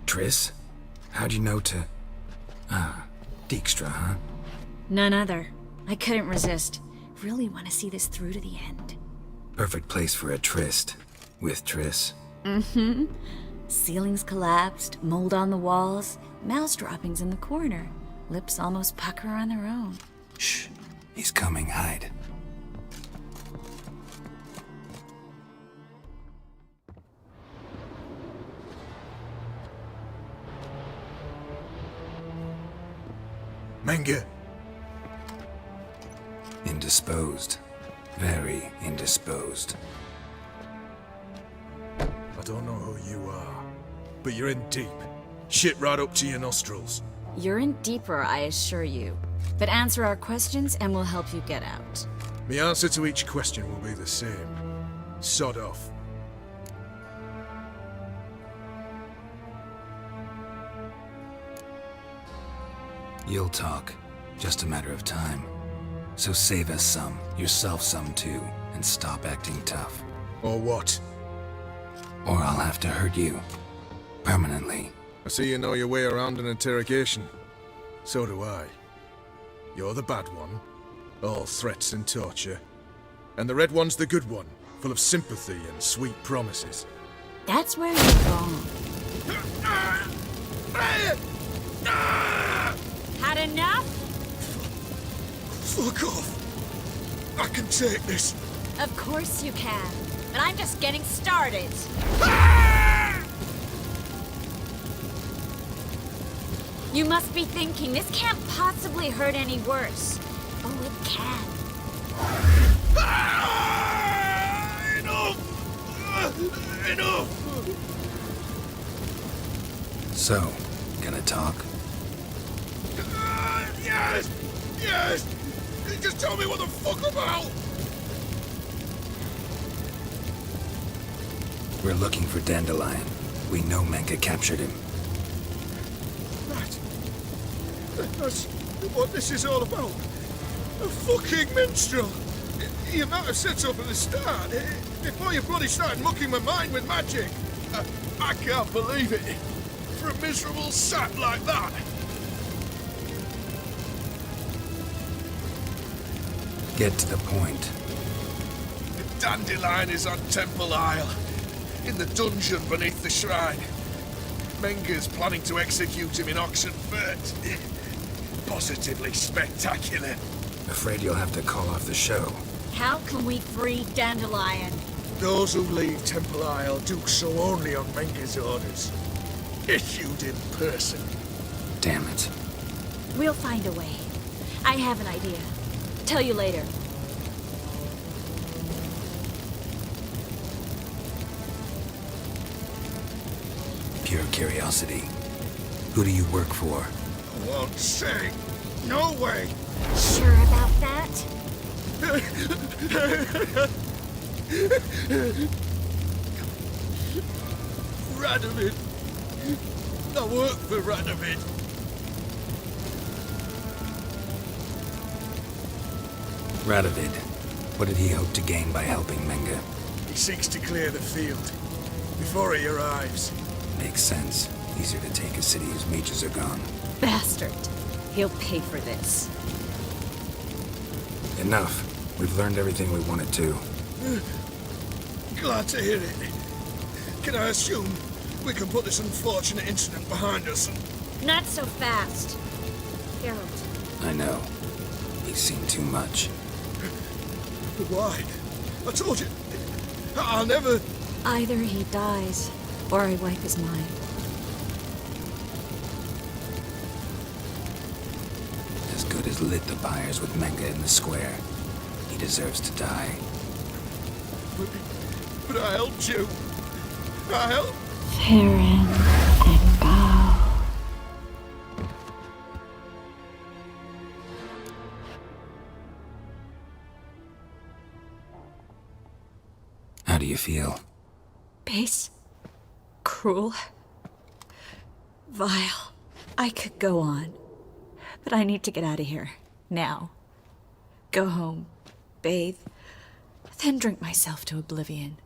Triss? How'd you know to... Ah, Dijkstra, huh? None other. I couldn't resist. Really want to see this through to the end. Perfect place for a tryst. With Triss. Mm-hmm. Ceilings collapsed, mold on the walls, mouse droppings in the corner. Lips almost pucker on their own. Shh. He's coming. Hide. Menge. Indisposed. Very indisposed. I don't know who you are, but you're in deep. Shit right up to your nostrils. You're in deeper, I assure you. But answer our questions and we'll help you get out. The answer to each question will be the same. Sod off. You'll talk. Just a matter of time. So save us some, yourself some too, and stop acting tough. Or what? Or I'll have to hurt you. Permanently. I see you know your way around an interrogation. So do I. You're the bad one. All threats and torture. And the red one's the good one, full of sympathy and sweet promises. That's where you're wrong. Had enough? Fuck off! I can take this. Of course you can. But I'm just getting started. You must be thinking, this can't possibly hurt any worse. Oh, it can. Enough! Enough! So, gonna talk? Yes! Yes! Just tell me what the fuck about! We're looking for Dandelion. We know Menka captured him. That's what this is all about. A fucking minstrel! You might have said so from the start, before you bloody started mucking my mind with magic. I can't believe it. For a miserable sap like that. Get to the point. Dandelion is on Temple Isle, in the dungeon beneath the shrine. Menga's planning to execute him in Oxenfurt. Positively spectacular. Afraid you'll have to call off the show. How can we free Dandelion? Those who leave Temple Isle do so only on Menga's orders. Issued in person. Damn it. We'll find a way. I have an idea. Tell you later. Pure curiosity. Who do you work for? I won't say. No way. Sure about that? Radovid. I work for Radovid. Radovid. What did he hope to gain by helping Menga? He seeks to clear the field before he arrives. Makes sense. Easier to take a city whose mages are gone. Bastard. He'll pay for this. Enough. We've learned everything we wanted to. Glad to hear it. Can I assume we can put this unfortunate incident behind us and... Not so fast. Geralt. I know. He's seen too much. But why? I told you. I'll never... Either he dies, or I wipe his mind. As good as lit the buyers with Menga in the square. He deserves to die. But I helped you. I helped... Farron and Bow. How do you feel? Base. Cruel. Vile. I could go on. But I need to get out of here. Now. Go home. Bathe. Then drink myself to oblivion.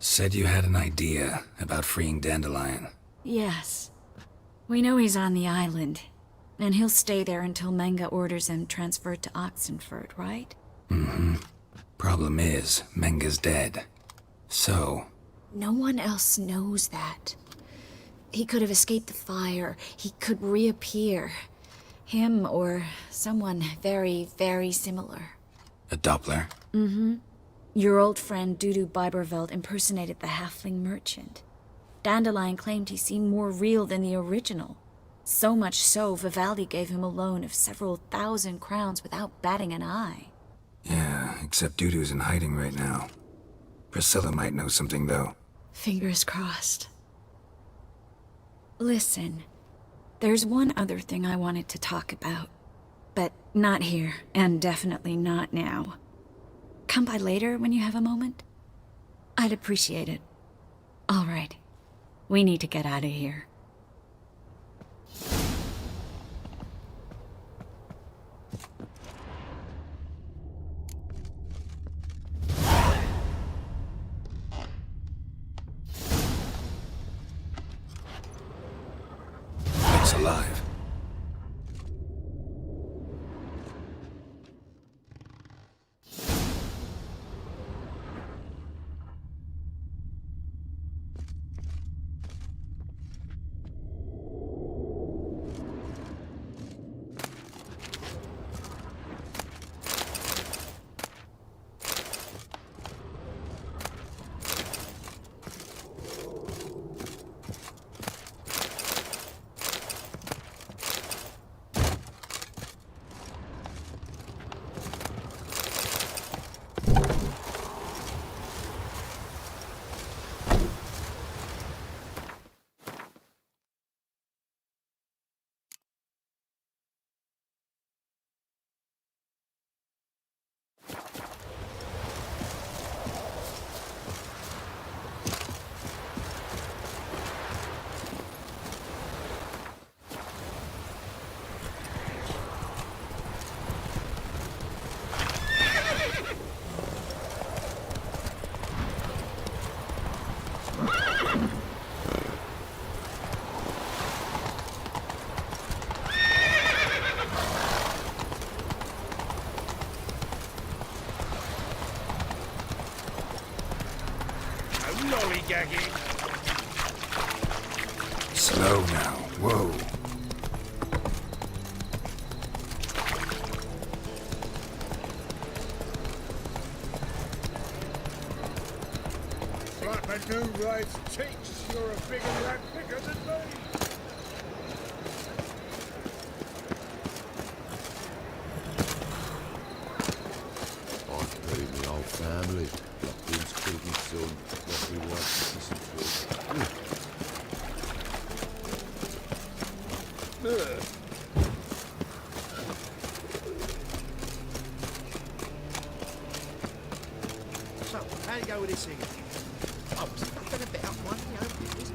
Said you had an idea about freeing Dandelion. Yes. We know he's on the island. And he'll stay there until Menga orders him transferred to Oxenfurt, right? Mm-hmm. Problem is, Menga's dead. So... No one else knows that. He could have escaped the fire. He could reappear. Him or someone very, very similar. A Doppler? Mm-hmm. Your old friend Dudu Biberveld impersonated the halfling merchant. Dandelion claimed he seemed more real than the original. So much so, Vivaldi gave him a loan of several thousand crowns without batting an eye. Yeah, except Dudu's in hiding right now. Priscilla might know something, though. Fingers crossed. Listen, there's one other thing I wanted to talk about. But not here, and definitely not now. Come by later when you have a moment? I'd appreciate it. All right. We need to get out of here. Looks alive. lollygagging. Slow now. Whoa. Slap a new rides cheeks. You're a bigger rat bigger than me. I've buried my whole family. Vince killed my son, lost my wife, listen So, how do you go with this thing? I was thinking about one, you know, business.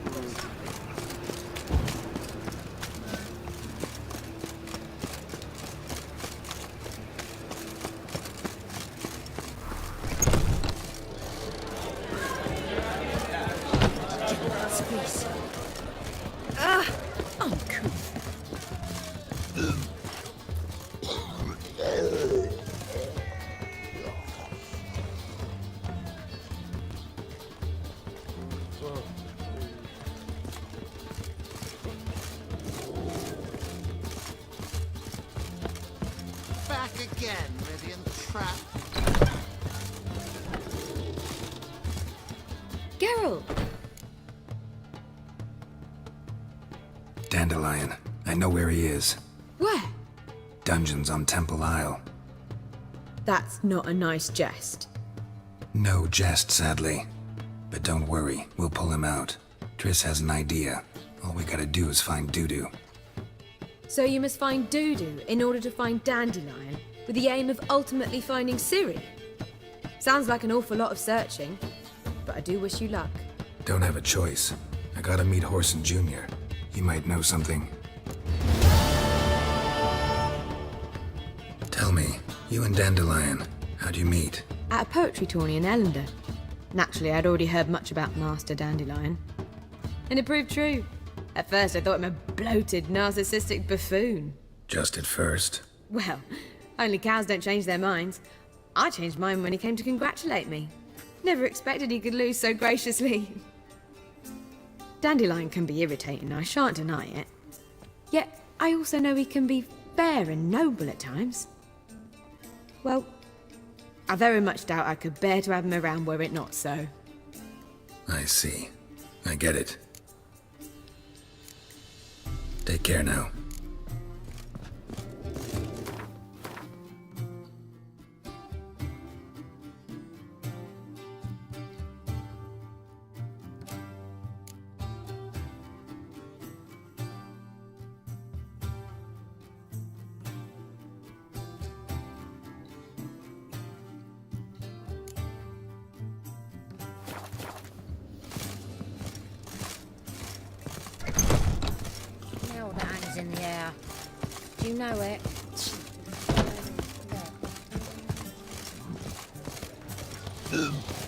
Back again, ready and trapped. Geralt! Dandelion. I know where he is. Where? Dungeons on Temple Isle. That's not a nice jest. No jest, sadly. But don't worry, we'll pull him out. Triss has an idea. All we gotta do is find Dudu. So you must find Dudu in order to find Dandelion, with the aim of ultimately finding Ciri? Sounds like an awful lot of searching, but I do wish you luck. Don't have a choice. I gotta meet Horson Jr. He might know something. Tell me, you and Dandelion, how'd you meet? At a poetry tourney in Ellender. Naturally, I'd already heard much about Master Dandelion. And it proved true. At first, I thought him a bloated, narcissistic buffoon. Just at first. Well, only cows don't change their minds. I changed mine when he came to congratulate me. Never expected he could lose so graciously. Dandelion can be irritating, I shan't deny it. Yet, I also know he can be fair and noble at times. Well, I very much doubt I could bear to have him around were it not so. I see. I get it. Take care now. Hell that hangs in the air. Do you know it? Look.